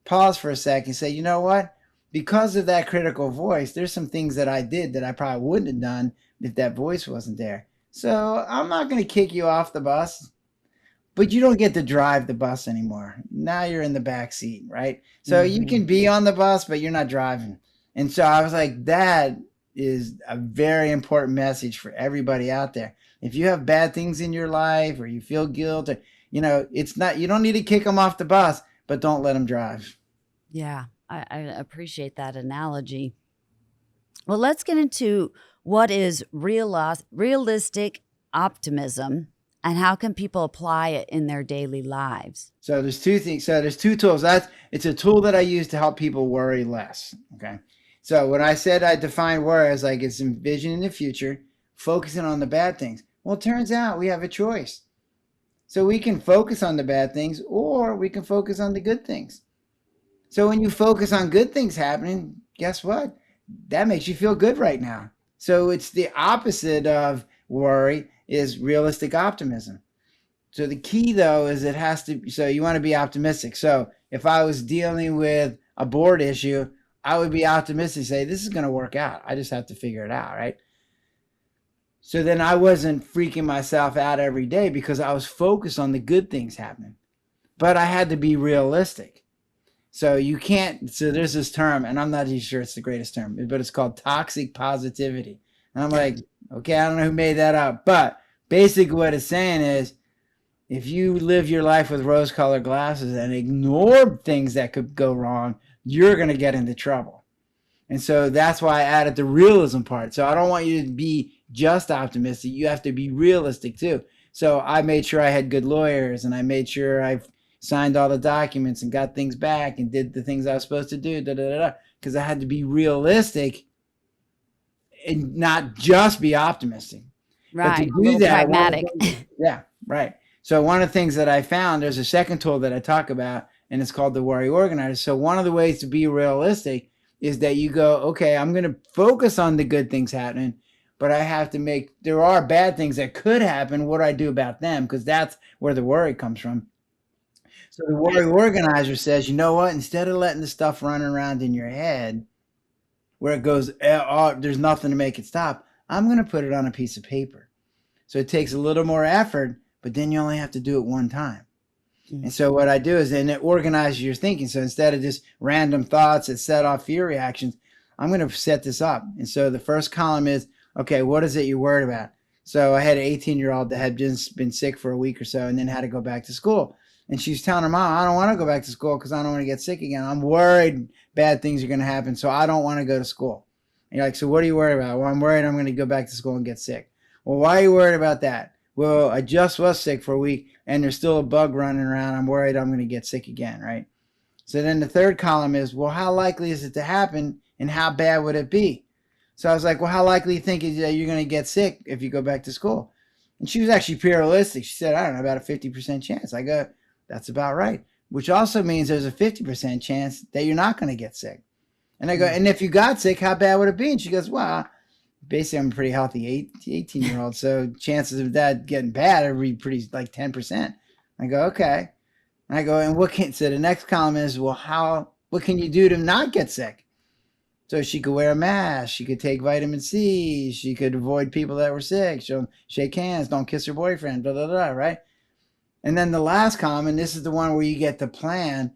paused for a second and say, you know what? Because of that critical voice, there's some things that I did that I probably wouldn't have done if that voice wasn't there. So I'm not going to kick you off the bus, but you don't get to drive the bus anymore. Now you're in the back seat, right? So you can be on the bus, but you're not driving. And so I was like, that is a very important message for everybody out there. If you have bad things in your life or you feel guilt, or, it's not, you don't need to kick them off the bus, but don't let them drive. Yeah, I appreciate that analogy. Well, let's get into what is realistic optimism and how can people apply it in their daily lives? So there's two things. So there's two tools. It's a tool that I use to help people worry less. Okay. So when I said I define worry as like it's envisioning the future, focusing on the bad things. Well, it turns out we have a choice. So we can focus on the bad things or we can focus on the good things. So when you focus on good things happening, guess what? That makes you feel good right now. So it's the opposite of worry is realistic optimism. So the key though is so you want to be optimistic. So if I was dealing with a board issue, I would be optimistic, say this is going to work out. I just have to figure it out, right? So then I wasn't freaking myself out every day because I was focused on the good things happening. But I had to be realistic. So there's this term, and I'm not even sure it's the greatest term, but it's called toxic positivity. And I'm like, okay, I don't know who made that up. But basically what it's saying is, if you live your life with rose-colored glasses and ignore things that could go wrong, you're going to get into trouble. And so that's why I added the realism part. So I don't want you to be just optimistic. You have to be realistic too. So I made sure I had good lawyers, and I made sure I signed all the documents and got things back and did the things I was supposed to do, because I had to be realistic and not just be optimistic. Right. But to do that, pragmatic. Yeah, right. So one of the things that I found, there's a second tool that I talk about, and it's called the worry organizer. So one of the ways to be realistic is that you go, okay, I'm going to focus on the good things happening, but there are bad things that could happen. What do I do about them? Because that's where the worry comes from. So the worry organizer says, you know what? Instead of letting the stuff run around in your head where it goes, there's nothing to make it stop, I'm going to put it on a piece of paper. So it takes a little more effort, but then you only have to do it one time. And so what I do is then it organizes your thinking. So instead of just random thoughts that set off fear reactions, I'm going to set this up. And so the first column is, okay, what is it you're worried about? So I had an 18-year-old that had just been sick for a week or so and then had to go back to school. And she's telling her mom, I don't want to go back to school because I don't want to get sick again. I'm worried bad things are going to happen, so I don't want to go to school. And you're like, so what are you worried about? Well, I'm worried I'm going to go back to school and get sick. Well, why are you worried about that? Well, I just was sick for a week and there's still a bug running around. I'm worried I'm going to get sick again, right? So then the third column is, well, how likely is it to happen and how bad would it be? So I was like, well, how likely do you think is that you're going to get sick if you go back to school? And she was actually pretty realistic. She said, I don't know, about a 50% chance. I go, that's about right. Which also means there's a 50% chance that you're not going to get sick. And I go, and if you got sick, how bad would it be? And she goes, well, basically I'm a pretty healthy 18-year-old. So chances of that getting bad are pretty like 10%. I go, okay. And I go, and so the next column is, well, what can you do to not get sick? So she could wear a mask, she could take vitamin C, she could avoid people that were sick, she'll shake hands, don't kiss her boyfriend, blah, blah, blah, right? And then the last column, and this is the one where you get the plan,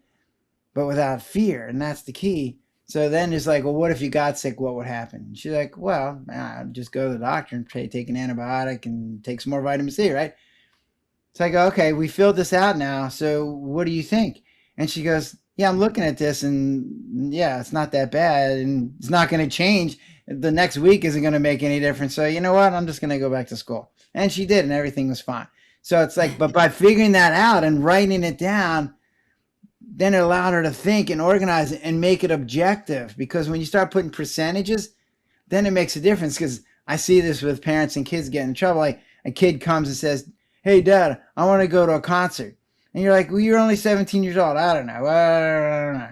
but without fear, and that's the key. So then it's like, well, what if you got sick? What would happen? She's like, well, I'd just go to the doctor and take an antibiotic and take some more vitamin C, right? So I go, okay, we filled this out now. So what do you think? And she goes, yeah, I'm looking at this and yeah, it's not that bad and it's not going to change. The next week isn't going to make any difference. So you know what? I'm just going to go back to school. And she did, and everything was fine. So it's like, but by figuring that out and writing it down, then it allowed her to think and organize it and make it objective. Because when you start putting percentages, then it makes a difference. Because I see this with parents and kids getting in trouble. Like a kid comes and says, hey, Dad, I want to go to a concert. And you're like, well, you're only 17 years old. I don't know.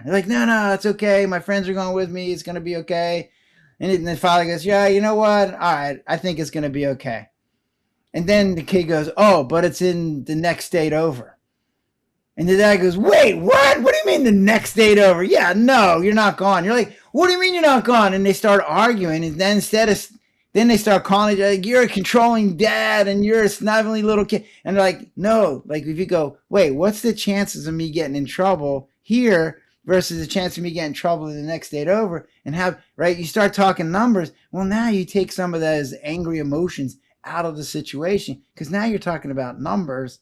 You're like, no, it's okay. My friends are going with me. It's going to be okay. And the father goes, yeah, you know what? All right, I think it's going to be okay. And then the kid goes, oh, but it's in the next state over. And the dad goes, wait, what? What do you mean the next state over? Yeah, no, you're not gone. You're like, what do you mean you're not gone? And they start arguing. And then then they start calling you like, you're a controlling dad and you're a snuggly little kid. And they're like, no, like if you go, wait, what's the chances of me getting in trouble here versus the chance of me getting in trouble in the next state over? And you start talking numbers. Well, now you take some of those angry emotions out of the situation because now you're talking about numbers.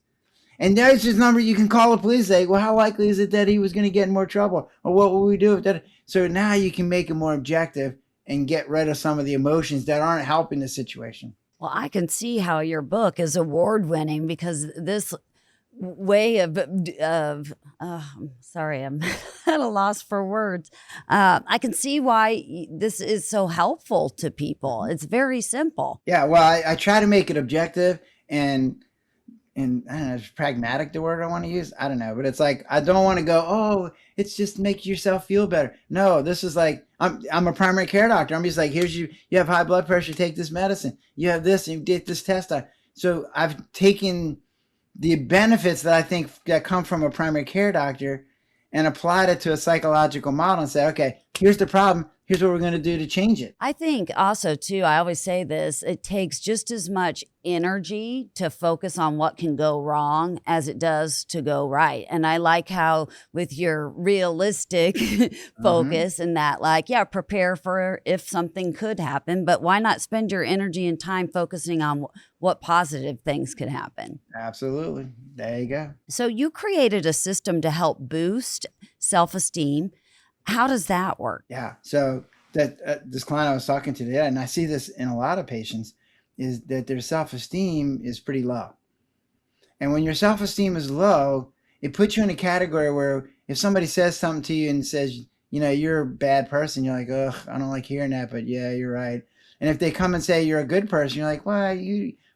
And there's this number you can call the police and say, well, how likely is it that he was going to get in more trouble? Or what will we do with that? So now you can make it more objective and get rid of some of the emotions that aren't helping the situation. Well, I can see how your book is award winning because this way sorry, I'm at a loss for words. I can see why this is so helpful to people. It's very simple. Yeah, well, I try to make it objective and I don't know, is pragmatic the word I want to use? I don't know, but it's like I don't want to go, oh, it's just make yourself feel better. No, this is like I'm a primary care doctor. I'm just like, here's you have high blood pressure, take this medicine. You have this, and you get this test done. So I've taken the benefits that I think that come from a primary care doctor and applied it to a psychological model and say, okay, here's the problem. Here's what we're going to do to change it. I think also, too, I always say this, it takes just as much energy to focus on what can go wrong as it does to go right. And I like how with your realistic focus and that, like, yeah, prepare for if something could happen, but why not spend your energy and time focusing on what positive things could happen? Absolutely. There you go. So you created a system to help boost self-esteem. How does that work? Yeah. So that this client I was talking to today, and I see this in a lot of patients, is that their self-esteem is pretty low. And when your self-esteem is low, it puts you in a category where if somebody says something to you and says, you know, you're a bad person, you're like, ugh, I don't like hearing that, but yeah, you're right. And if they come and say you're a good person, you're like, well,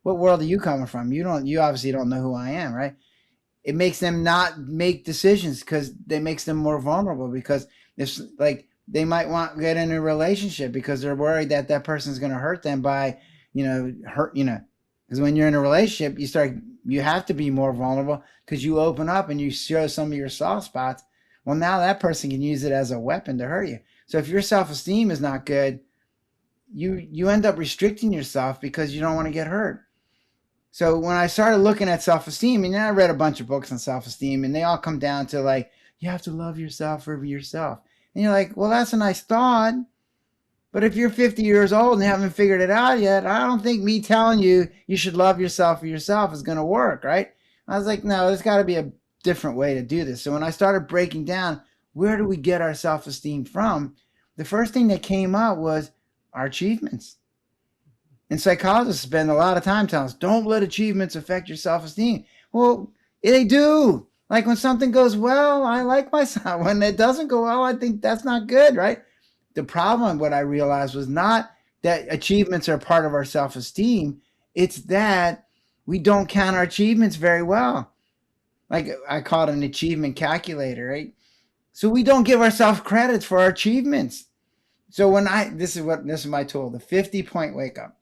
what world are you coming from? You obviously don't know who I am, right? It makes them not make decisions because it makes them more vulnerable because it's like they might want to get in a relationship because they're worried that that person's going to hurt them by, because when you're in a relationship, you have to be more vulnerable because you open up and you show some of your soft spots. Well, now that person can use it as a weapon to hurt you. So if your self-esteem is not good, you end up restricting yourself because you don't want to get hurt. So when I started looking at self-esteem, and I read a bunch of books on self-esteem, and they all come down to like, you have to love yourself for yourself. And you're like, well, that's a nice thought. But if you're 50 years old and haven't figured it out yet, I don't think me telling you you should love yourself for yourself is going to work, right? I was like, no, there's got to be a different way to do this. So when I started breaking down, where do we get our self-esteem from? The first thing that came up was our achievements. And psychologists spend a lot of time telling us, don't let achievements affect your self-esteem. Well, they do. Like when something goes well, I like myself. When it doesn't go well, I think that's not good, right? The problem, what I realized, was not that achievements are part of our self-esteem. It's that we don't count our achievements very well. Like I call it an achievement calculator, right? So we don't give ourselves credits for our achievements. So this is my tool, the 50-point wake up.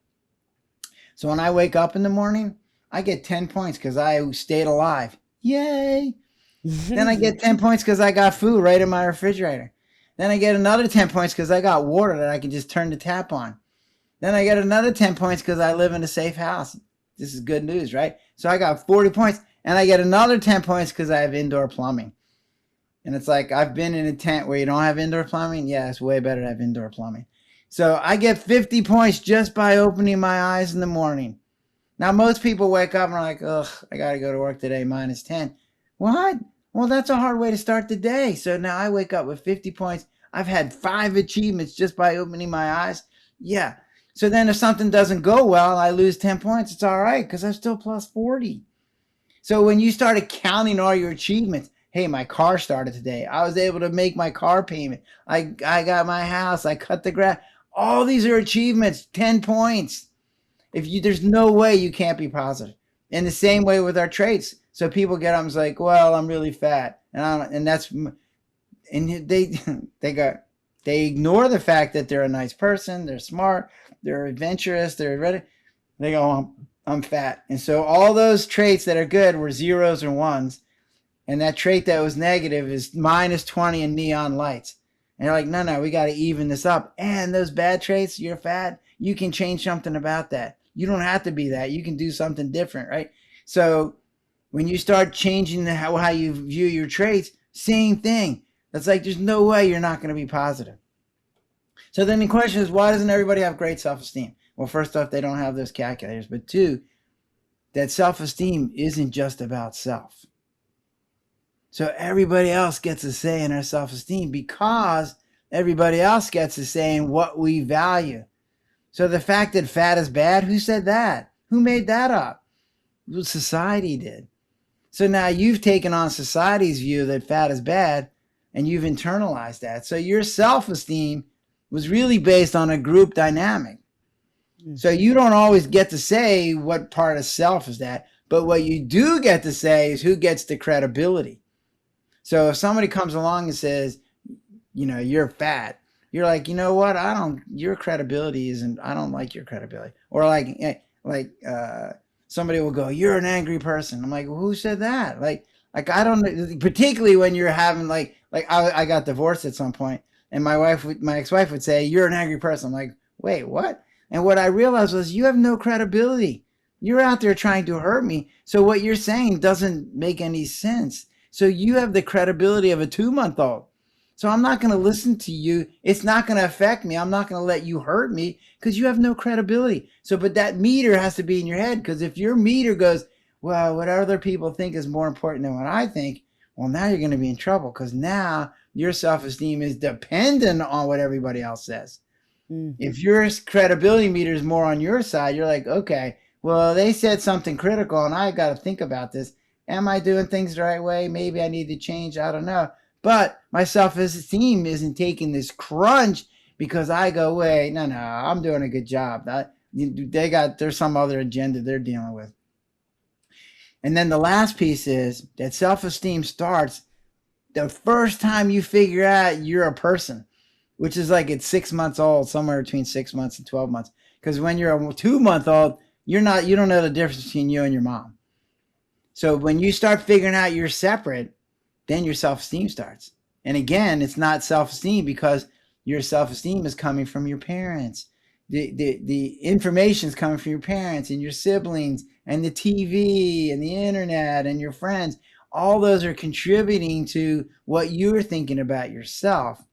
So when I wake up in the morning, I get 10 points because I stayed alive. Yay. Then I get 10 points because I got food right in my refrigerator. Then I get another 10 points because I got water that I can just turn the tap on. Then I get another 10 points because I live in a safe house. This is good news, right? So I got 40 points. And I get another 10 points because I have indoor plumbing. And it's like, I've been in a tent where you don't have indoor plumbing. Yeah, it's way better to have indoor plumbing. So I get 50 points just by opening my eyes in the morning. Now, most people wake up and are like, ugh, I got to go to work today, -10. What? Well, that's a hard way to start the day. So now I wake up with 50 points. I've had 5 achievements just by opening my eyes. Yeah. So then if something doesn't go well, I lose 10 points. It's all right because I'm still plus 40. So when you started counting all your achievements, hey, my car started today. I was able to make my car payment. I got my house. I cut the grass. All these are achievements, 10 points. There's no way you can't be positive. In the same way with our traits. So people get up and like, well, I'm really fat. And they ignore the fact that they're a nice person. They're smart. They're adventurous. They're ready. They go, I'm fat. And so all those traits that are good were 0s or 1s. And that trait that was negative is -20 and neon lights. And you're like, no, we got to even this up. And those bad traits, you're fat, you can change something about that. You don't have to be that. You can do something different, right? So when you start changing how you view your traits, same thing. It's like there's no way you're not going to be positive. So then the question is, why doesn't everybody have great self-esteem? Well, first off, they don't have those calculators. But 2, that self-esteem isn't just about self. So everybody else gets a say in our self-esteem because everybody else gets a say in what we value. So the fact that fat is bad, who said that? Who made that up? Well, society did. So now you've taken on society's view that fat is bad and you've internalized that. So your self-esteem was really based on a group dynamic. So you don't always get to say what part of self is that, but what you do get to say is who gets the credibility. So if somebody comes along and says, you're fat, you're like, you know what? Your credibility isn't, I don't like your credibility. Or somebody will go, you're an angry person. I'm like, well, who said that? Like I don't know, particularly when you're having I got divorced at some point and my ex-wife would say, you're an angry person. I'm like, wait, what? And what I realized was you have no credibility. You're out there trying to hurt me. So what you're saying doesn't make any sense. So you have the credibility of a 2-month-old. So I'm not going to listen to you. It's not going to affect me. I'm not going to let you hurt me because you have no credibility. So, but that meter has to be in your head, because if your meter goes, well, what other people think is more important than what I think, well, now you're going to be in trouble because now your self-esteem is dependent on what everybody else says. Mm-hmm. If your credibility meter is more on your side, you're like, okay, well, they said something critical and I got to think about this. Am I doing things the right way? Maybe I need to change. I don't know. But my self-esteem isn't taking this crunch because I go, wait, no, I'm doing a good job. There's some other agenda they're dealing with. And then the last piece is that self-esteem starts the first time you figure out you're a person, which is like it's 6 months old, somewhere between 6 months and 12 months. Because when you're a 2-month-old, you don't know the difference between you and your mom. So when you start figuring out you're separate, then your self-esteem starts. And again, it's not self-esteem because your self-esteem is coming from your parents. The information is coming from your parents and your siblings and the TV and the internet and your friends. All those are contributing to what you're thinking about yourself.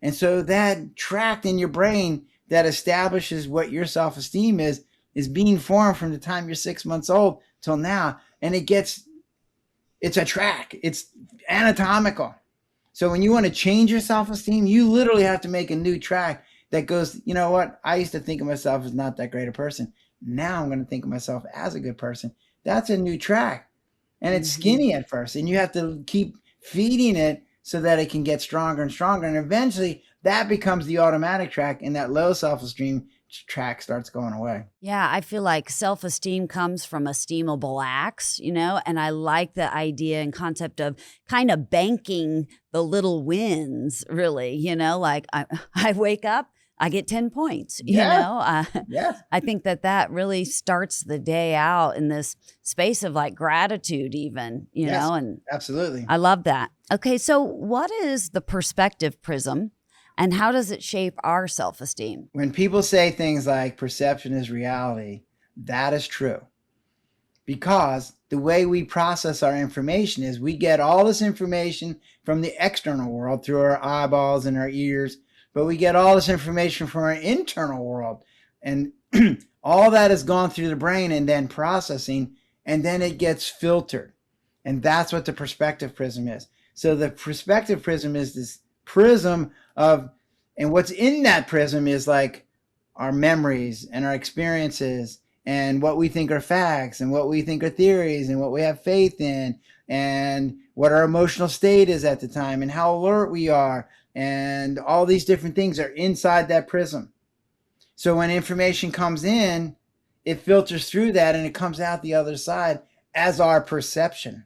And so that tract in your brain that establishes what your self-esteem is being formed from the time you're 6 months old till now. And it's a track. It's anatomical. So when you want to change your self-esteem, you literally have to make a new track that goes, you know what? I used to think of myself as not that great a person. Now I'm going to think of myself as a good person. That's a new track. and it's Mhm. skinny at first, and you have to keep feeding it so that it can get stronger and stronger, and eventually that becomes the automatic track, and that low self-esteem track starts going away. Yeah, I feel like self-esteem comes from esteemable acts, and I like the idea and concept of kind of banking the little wins, really, like I wake up, I get 10 points, Yeah, yes, I think that that really starts the day out in this space of like gratitude, even, yes, and absolutely. I love that. Okay, so what is the perspective prism and how does it shape our self-esteem? When people say things like perception is reality, that is true. Because the way we process our information is we get all this information from the external world through our eyeballs and our ears, but we get all this information from our internal world. And all that has gone through the brain and then processing, and then it gets filtered. And that's what the perspective prism is. So the perspective prism is this prism of, and what's in that prism is like our memories and our experiences and what we think are facts and what we think are theories and what we have faith in and what our emotional state is at the time and how alert we are, and all these different things are inside that prism. So when information comes in, it filters through that and it comes out the other side as our perception.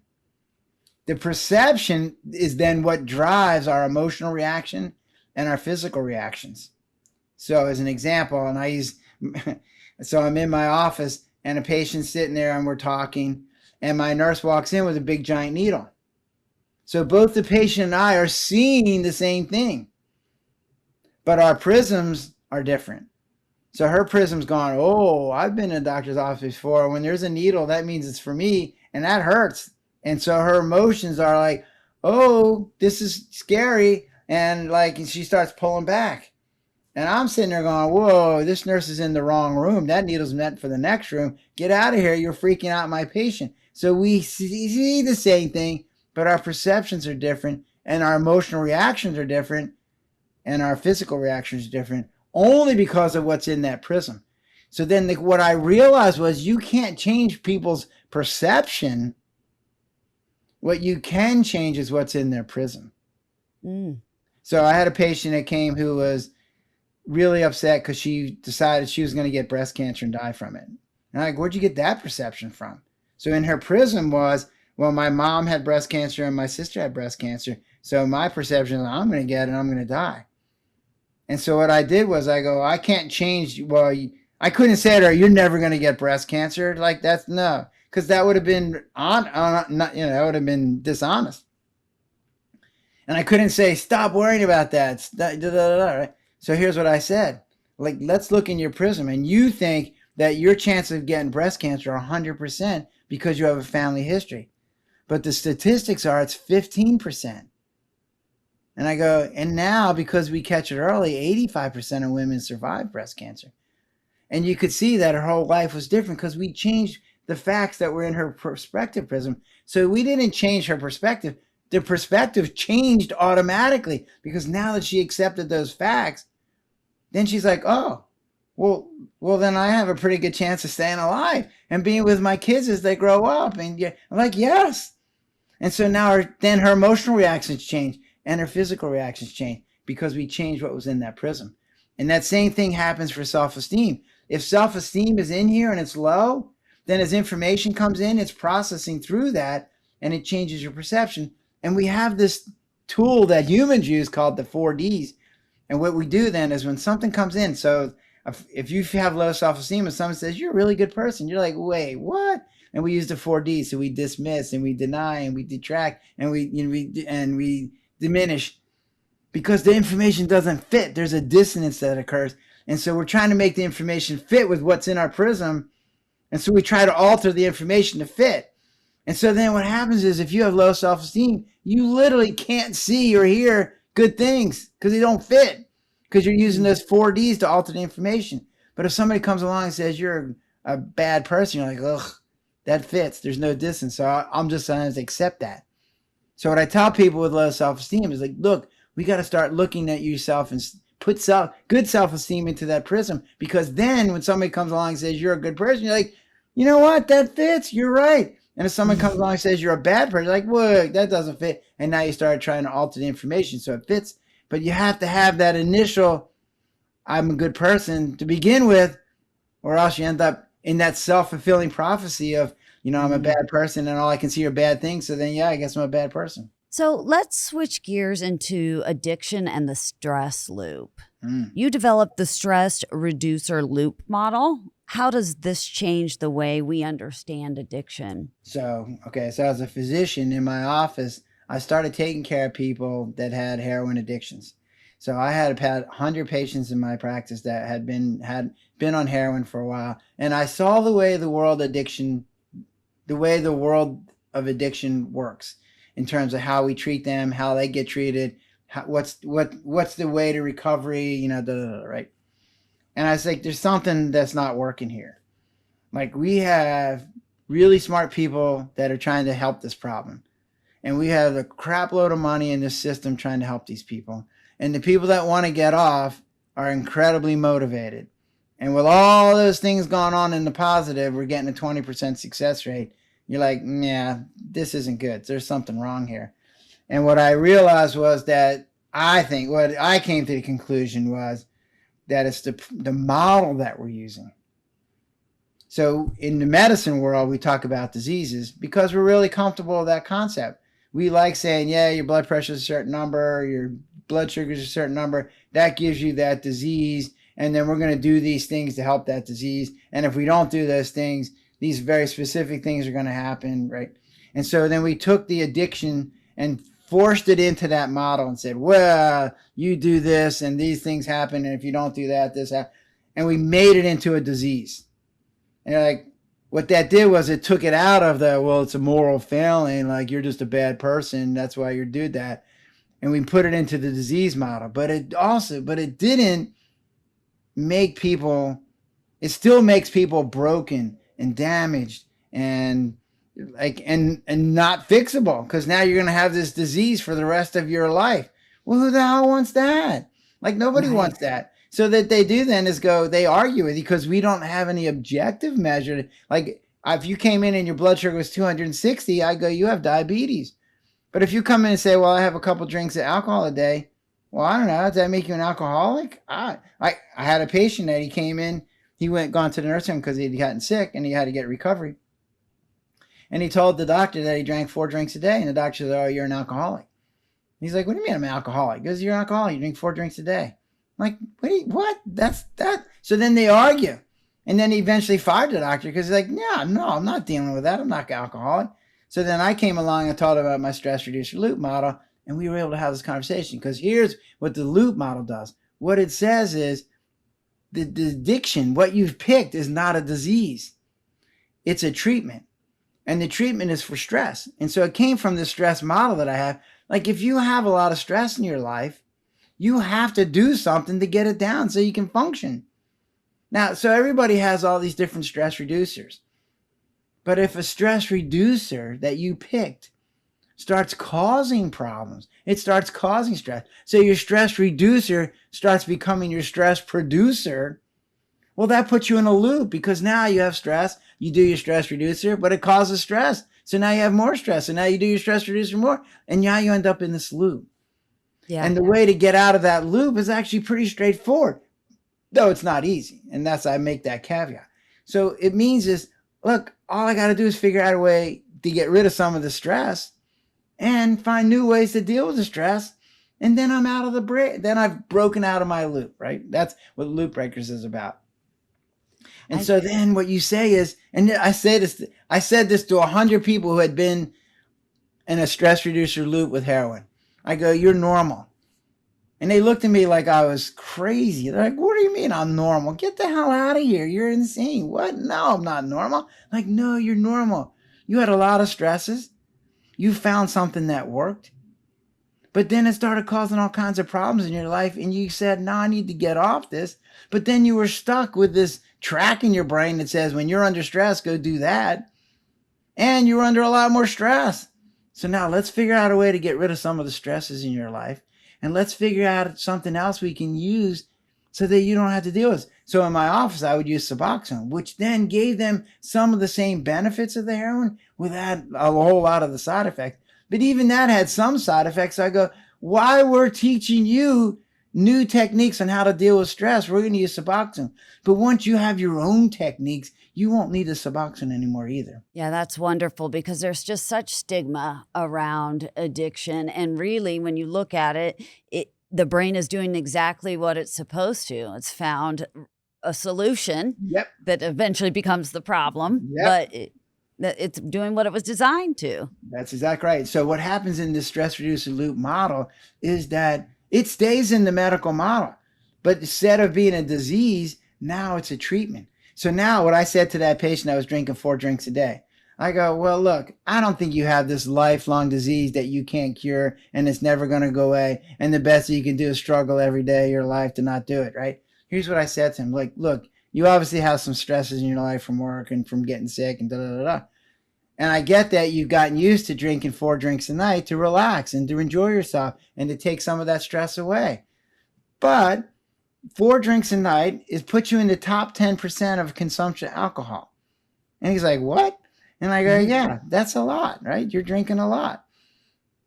The perception is then what drives our emotional reaction and our physical reactions. So as an example, and I use, so I'm in my office and a patient's sitting there and we're talking, and my nurse walks in with a big giant needle. So both the patient and I are seeing the same thing, but our prisms are different. So her prism's gone, oh, I've been in a doctor's office before. When there's a needle, that means it's for me, and that hurts. And so her emotions are like, oh, this is scary. And like, and she starts pulling back. And I'm sitting there going, whoa, this nurse is in the wrong room. That needle's meant for the next room. Get out of here. You're freaking out my patient. So we see the same thing, but our perceptions are different, and our emotional reactions are different, and our physical reactions are different, only because of what's in that prism. So then what I realized was you can't change people's perception. What you can change is what's in their prism. Mm. So I had a patient that came who was really upset because she decided she was going to get breast cancer and die from it. And I'm like, where'd you get that perception from? So in her prism was, well, my mom had breast cancer and my sister had breast cancer. So my perception is I'm going to get it and I'm going to die. And so what I did was I go, I can't change. Well, I couldn't say to her, you're never going to get breast cancer. Like that's no, because that would have been that would have been dishonest. And I couldn't say, stop worrying about that. Right? So here's what I said. Like, let's look in your prism. And you think that your chance of getting breast cancer are 100% because you have a family history. But the statistics are it's 15%. And I go, and now because we catch it early, 85% of women survive breast cancer. And you could see that her whole life was different because we changed the facts that were in her perspective prism. So we didn't change her perspective. The perspective changed automatically because now that she accepted those facts, then she's like, oh, well, then I have a pretty good chance of staying alive and being with my kids as they grow up. And I'm like, yes. And so now then her emotional reactions change and her physical reactions change because we changed what was in that prism. And that same thing happens for self-esteem. If self-esteem is in here and it's low, then as information comes in, it's processing through that and it changes your perception. And we have this tool that humans use called the 4Ds. And what we do then is when something comes in, so if you have low self-esteem and someone says, you're a really good person, you're like, wait, what? And we use the 4Ds. So we dismiss and we deny and we detract and we diminish because the information doesn't fit. There's a dissonance that occurs. And so we're trying to make the information fit with what's in our prism. And so we try to alter the information to fit. And so then what happens is if you have low self-esteem, you literally can't see or hear good things because they don't fit because you're using those 4Ds to alter the information. But if somebody comes along and says you're a bad person, you're like, ugh, that fits. There's no distance. So I'm just sometimes accept that. So what I tell people with low self-esteem is like, look, we got to start looking at yourself and put good self-esteem into that prism, because then when somebody comes along and says you're a good person, you're like, you know what? That fits. You're right. And if someone comes along and says you're a bad person, like, whoa, that doesn't fit. And now you start trying to alter the information so it fits. But you have to have that initial, I'm a good person to begin with, or else you end up in that self-fulfilling prophecy of, I'm a bad person and all I can see are bad things. So then, yeah, I guess I'm a bad person. So let's switch gears into addiction and the stress loop. Mm. You developed the stress reducer loop model. How does this change the way we understand addiction? So as a physician in my office, I started taking care of people that had heroin addictions. So I had 100 patients in my practice that had been on heroin for a while, and I saw the way the world of addiction works in terms of how we treat them, how they get treated, what's the way to recovery, right? And I was like, there's something that's not working here. Like, we have really smart people that are trying to help this problem, and we have a crap load of money in this system trying to help these people. And the people that want to get off are incredibly motivated. And with all those things going on in the positive, we're getting a 20% success rate. You're like, yeah, this isn't good. There's something wrong here. And what I realized was that what I came to the conclusion was that it's the model that we're using. So in the medicine world, we talk about diseases because we're really comfortable with that concept. We like saying, yeah, your blood pressure is a certain number, your blood sugar is a certain number. That gives you that disease. And then we're going to do these things to help that disease. And if we don't do those things, these very specific things are going to happen, right? And so then we took the addiction and forced it into that model and said, well, you do this and these things happen. And if you don't do that, this happens. And we made it into a disease. And like, what that did was it took it out of it's a moral failing. Like, you're just a bad person. That's why you did that. And we put it into the disease model. But it didn't make people, it still makes people broken and damaged and not fixable, because now you're going to have this disease for the rest of your life. Well, who the hell wants that? Like, nobody wants that. So that they do then is they argue with you because we don't have any objective measure. Like, if you came in and your blood sugar was 260, I go, you have diabetes. But if you come in and say, well, I have a couple drinks of alcohol a day, well, I don't know, does that make you an alcoholic? I had a patient that he came in, gone to the nursing home because he'd gotten sick and he had to get recovery. And he told the doctor that he drank 4 drinks a day. And the doctor said, oh, you're an alcoholic. He's like, what do you mean I'm an alcoholic? He goes, you're an alcoholic. You drink 4 drinks a day. I'm like, what? That's that. So then they argue. And then he eventually fired the doctor because he's like, yeah, no, I'm not dealing with that. I'm not an alcoholic. So then I came along and taught about my stress reducer loop model. And we were able to have this conversation because here's what the loop model does. What it says is the addiction, what you've picked, is not a disease. It's a treatment. And the treatment is for stress. And so it came from the stress model that I have. Like, if you have a lot of stress in your life, you have to do something to get it down so you can function. Now, so everybody has all these different stress reducers. But if a stress reducer that you picked starts causing problems, it starts causing stress. So your stress reducer starts becoming your stress producer. Well, that puts you in a loop because now you have stress. You do your stress reducer, but it causes stress. So now you have more stress. And now you do your stress reducer more. And now you end up in this loop. Yeah. And the way to get out of that loop is actually pretty straightforward, though it's not easy. And I make that caveat. So it means is, look, all I got to do is figure out a way to get rid of some of the stress and find new ways to deal with the stress. And then I'm out of then I've broken out of my loop, right? That's what Loop Breakers is about. And so then what you say is, and I said this to 100 people who had been in a stress reducer loop with heroin. I go, you're normal. And they looked at me like I was crazy. They're like, what do you mean I'm normal? Get the hell out of here. You're insane. What? No, I'm not normal. Like, no, you're normal. You had a lot of stresses. You found something that worked. But then it started causing all kinds of problems in your life. And you said, no, I need to get off this. But then you were stuck with this track in your brain that says, when you're under stress, go do that. And you're under a lot more stress. So now let's figure out a way to get rid of some of the stresses in your life. And let's figure out something else we can use so that you don't have to deal with it. So in my office, I would use Suboxone, which then gave them some of the same benefits of the heroin without a whole lot of the side effects. But even that had some side effects. So I go, why we're teaching you new techniques on how to deal with stress, we're going to use Suboxone. But once you have your own techniques, you won't need the Suboxone anymore either. Yeah, that's wonderful because there's just such stigma around addiction. And really, when you look at it, the brain is doing exactly what it's supposed to. It's found a solution Yep. that eventually becomes the problem, Yep. but it's doing what it was designed to. That's exactly right. So what happens in this stress reducer loop model is that it stays in the medical model, but instead of being a disease, now it's a treatment. So now what I said to that patient that was drinking 4 drinks a day, I go, well, look, I don't think you have this lifelong disease that you can't cure and it's never going to go away. And the best that you can do is struggle every day of your life to not do it, right? Here's what I said to him. Like, look, you obviously have some stresses in your life from work and from getting sick and da-da-da-da. And I get that you've gotten used to drinking 4 drinks a night to relax and to enjoy yourself and to take some of that stress away. But 4 drinks a night is put you in the top 10% of consumption of alcohol. And he's like, what? And I go, yeah, that's a lot, right? You're drinking a lot.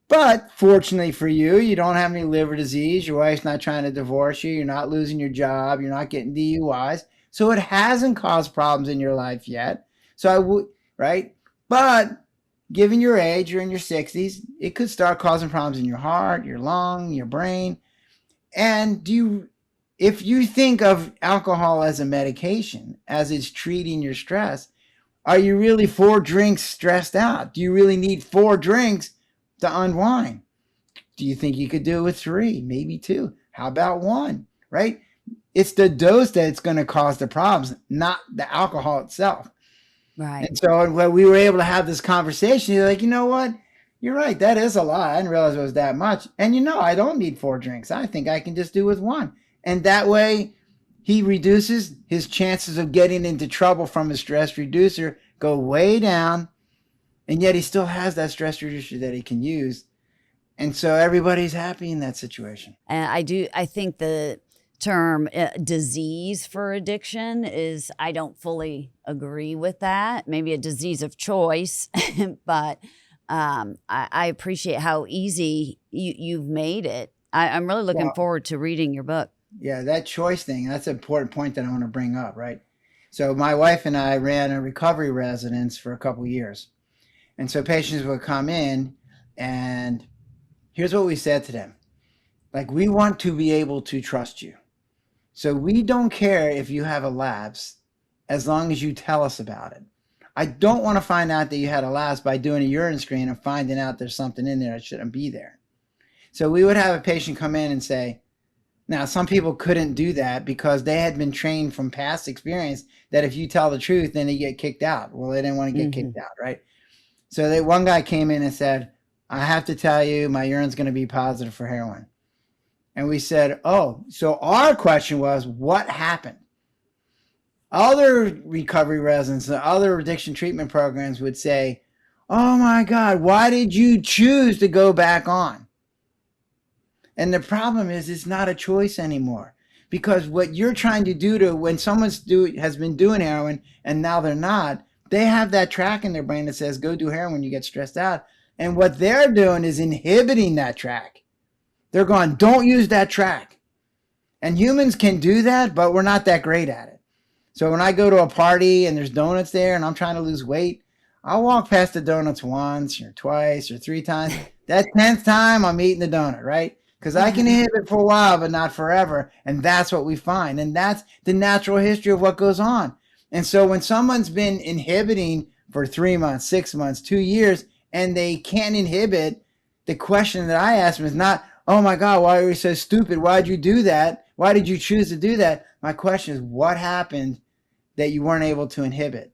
But fortunately for you, you don't have any liver disease. Your wife's not trying to divorce you. You're not losing your job. You're not getting DUIs. So it hasn't caused problems in your life yet. So I would, right? But given your age, you're in your 60s, it could start causing problems in your heart, your lung, your brain. And if you think of alcohol as a medication, as it's treating your stress, are you really 4 drinks stressed out? Do you really need 4 drinks to unwind? Do you think you could do it with 3, maybe 2? How about 1, right? It's the dose that's going to cause the problems, not the alcohol itself. Right. And so when we were able to have this conversation, you're like, you know what? You're right. That is a lot. I didn't realize it was that much. And I don't need 4 drinks. I think I can just do with 1. And that way he reduces his chances of getting into trouble from his stress reducer, go way down. And yet he still has that stress reducer that he can use. And so everybody's happy in that situation. And I think the term disease for addiction I don't fully agree with that. Maybe a disease of choice, but I appreciate how easy you've made it. I'm really looking forward to reading your book. Yeah, that choice thing, that's an important point that I want to bring up, right? So my wife and I ran a recovery residence for a couple of years. And so patients would come in and here's what we said to them. Like, we want to be able to trust you. So we don't care if you have a lapse as long as you tell us about it. I don't want to find out that you had a lapse by doing a urine screen and finding out there's something in there that shouldn't be there. So we would have a patient come in and say, now some people couldn't do that because they had been trained from past experience that if you tell the truth, then they get kicked out. Well, they didn't want to get kicked out, right? So one guy came in and said, I have to tell you, my urine's going to be positive for heroin. And we said, oh, so our question was, what happened? Other recovery residents and other addiction treatment programs would say, oh my God, why did you choose to go back on? And the problem is it's not a choice anymore. Because what you're trying to do when someone's has been doing heroin and now they're not, they have that track in their brain that says, go do heroin when you get stressed out. And what they're doing is inhibiting that track. They're going, don't use that track. And humans can do that, but we're not that great at it. So when I go to a party and there's donuts there and I'm trying to lose weight, I'll walk past the donuts once or twice or 3 times. That 10th time, I'm eating the donut, right? Because I can inhibit for a while, but not forever. And that's what we find. And that's the natural history of what goes on. And so when someone's been inhibiting for 3 months, 6 months, 2 years, and they can't inhibit, the question that I ask them is not, oh my God, why are you so stupid? Why did you do that? Why did you choose to do that? My question is, what happened that you weren't able to inhibit?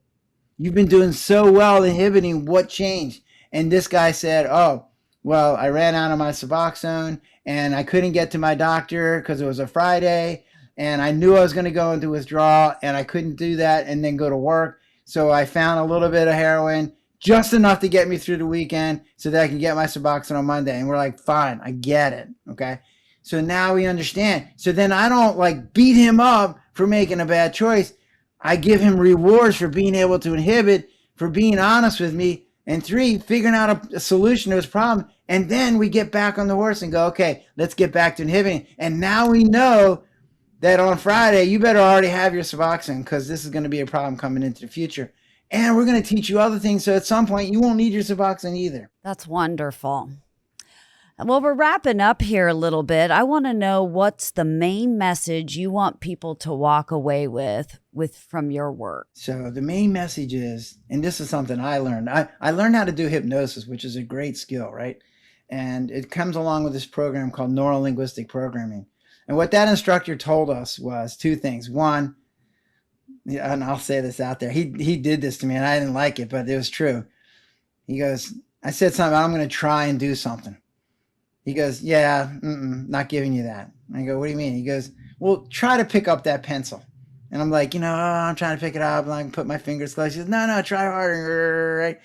You've been doing so well inhibiting, what changed? And this guy said, oh, well, I ran out of my Suboxone and I couldn't get to my doctor because it was a Friday and I knew I was going to go into withdrawal and I couldn't do that and then go to work. So I found a little bit of heroin, just enough to get me through the weekend so that I can get my Suboxone on Monday. And we're like, fine, I get it. Okay. So now we understand. So then I don't like beat him up for making a bad choice. I give him rewards for being able to inhibit, for being honest with me. And 3, figuring out a solution to his problem. And then we get back on the horse and go, okay, let's get back to inhibiting. And now we know that on Friday, you better already have your Suboxone because this is going to be a problem coming into the future. And we're going to teach you other things. So at some point, you won't need your Suboxone either. That's wonderful. Well, we're wrapping up here a little bit. I want to know what's the main message you want people to walk away with from your work. So the main message is, and this is something I learned. I learned how to do hypnosis, which is a great skill, right? And it comes along with this program called Neuro-Linguistic Programming. And what that instructor told us was 2 things. One, and I'll say this out there, he did this to me and I didn't like it, but it was true. He goes, I said something, I'm going to try and do something. He goes, yeah, not giving you that. I go, what do you mean? He goes, well, try to pick up that pencil. And I'm like, I'm trying to pick it up. And I can put my fingers close. He goes, no, try harder. Right?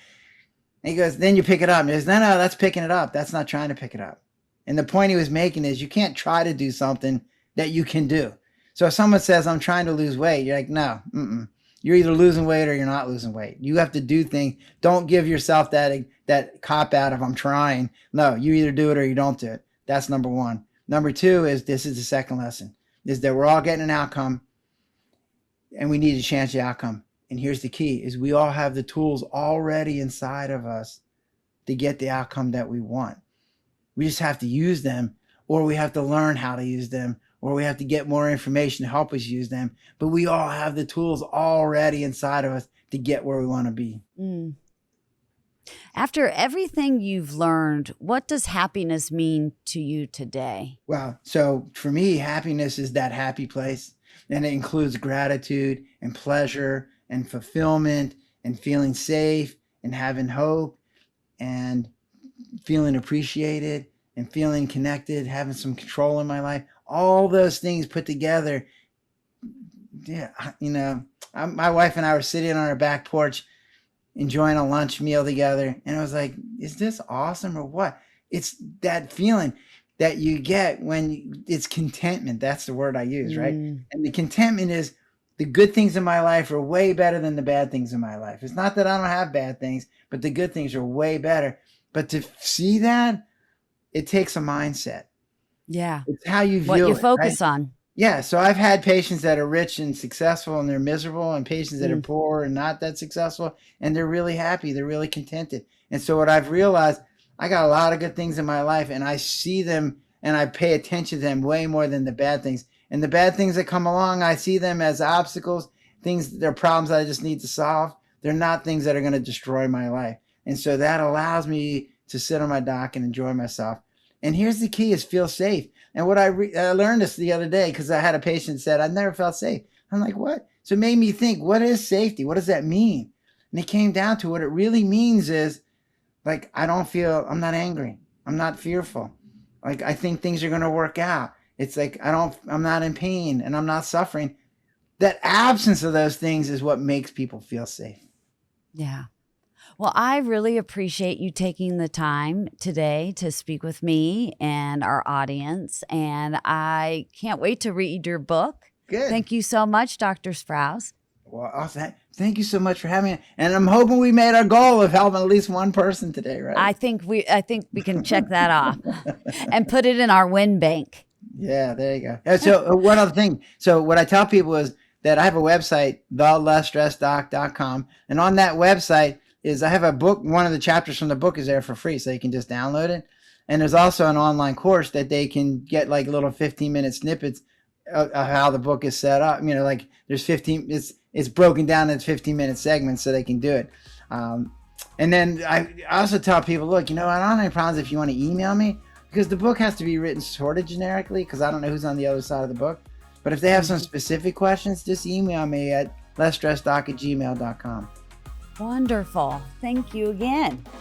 And he goes, then you pick it up. And he goes, no, that's picking it up. That's not trying to pick it up. And the point he was making is you can't try to do something that you can do. So if someone says, I'm trying to lose weight, you're like, no, you're either losing weight or you're not losing weight. You have to do things. Don't give yourself that cop out of I'm trying. No, you either do it or you don't do it. That's number 1. Number 2 is, this is the second lesson, is that we're all getting an outcome and we need to change the outcome. And here's the key, is we all have the tools already inside of us to get the outcome that we want. We just have to use them, or we have to learn how to use them, or we have to get more information to help us use them. But we all have the tools already inside of us to get where we want to be. After everything you've learned, what does happiness mean to you today? Well, so for me, happiness is that happy place. And it includes gratitude and pleasure and fulfillment and feeling safe and having hope and feeling appreciated and feeling connected, having some control in my life. All those things put together. Yeah, my wife and I were sitting on our back porch enjoying a lunch meal together. And I was like, is this awesome or what? It's that feeling that you get when it's contentment. That's the word I use, right? And the contentment is the good things in my life are way better than the bad things in my life. It's not that I don't have bad things, but the good things are way better. But to see that, it takes a mindset. Yeah. It's how you view what you it, focus right? on. Yeah. So I've had patients that are rich and successful and they're miserable, and patients that are poor and not that successful and they're really happy. They're really contented. And so what I've realized, I got a lot of good things in my life and I see them and I pay attention to them way more than the bad things. And the bad things that come along, I see them as obstacles, things, they're problems that I just need to solve. They're not things that are going to destroy my life. And so that allows me to sit on my dock and enjoy myself. And here's the key, is feel safe. And what I learned this the other day, because I had a patient that said, I've never felt safe. I'm like, what? So it made me think, what is safety? What does that mean? And it came down to what it really means is, like, I'm not angry. I'm not fearful. Like, I think things are going to work out. It's like, I'm not in pain and I'm not suffering. That absence of those things is what makes people feel safe. Yeah. Well, I really appreciate you taking the time today to speak with me and our audience. And I can't wait to read your book. Good. Thank you so much, Dr. Sprouse. Well, thank you so much for having me. And I'm hoping we made our goal of helping at least one person today, right? I think we can check that off and put it in our win bank. Yeah, there you go. So one other thing. So what I tell people is that I have a website, thelesstressdoc.com. And on that website is I have a book. One of the chapters from the book is there for free, so you can just download it. And there's also an online course that they can get, like little 15-minute snippets of how the book is set up. Like there's 15, it's broken down into 15-minute segments so they can do it. And then I also tell people, look, I don't have any problems if you want to email me, because the book has to be written sort of generically, because I don't know who's on the other side of the book. But if they have some specific questions, just email me at lessstressdoc@gmail.com. Wonderful. Thank you again.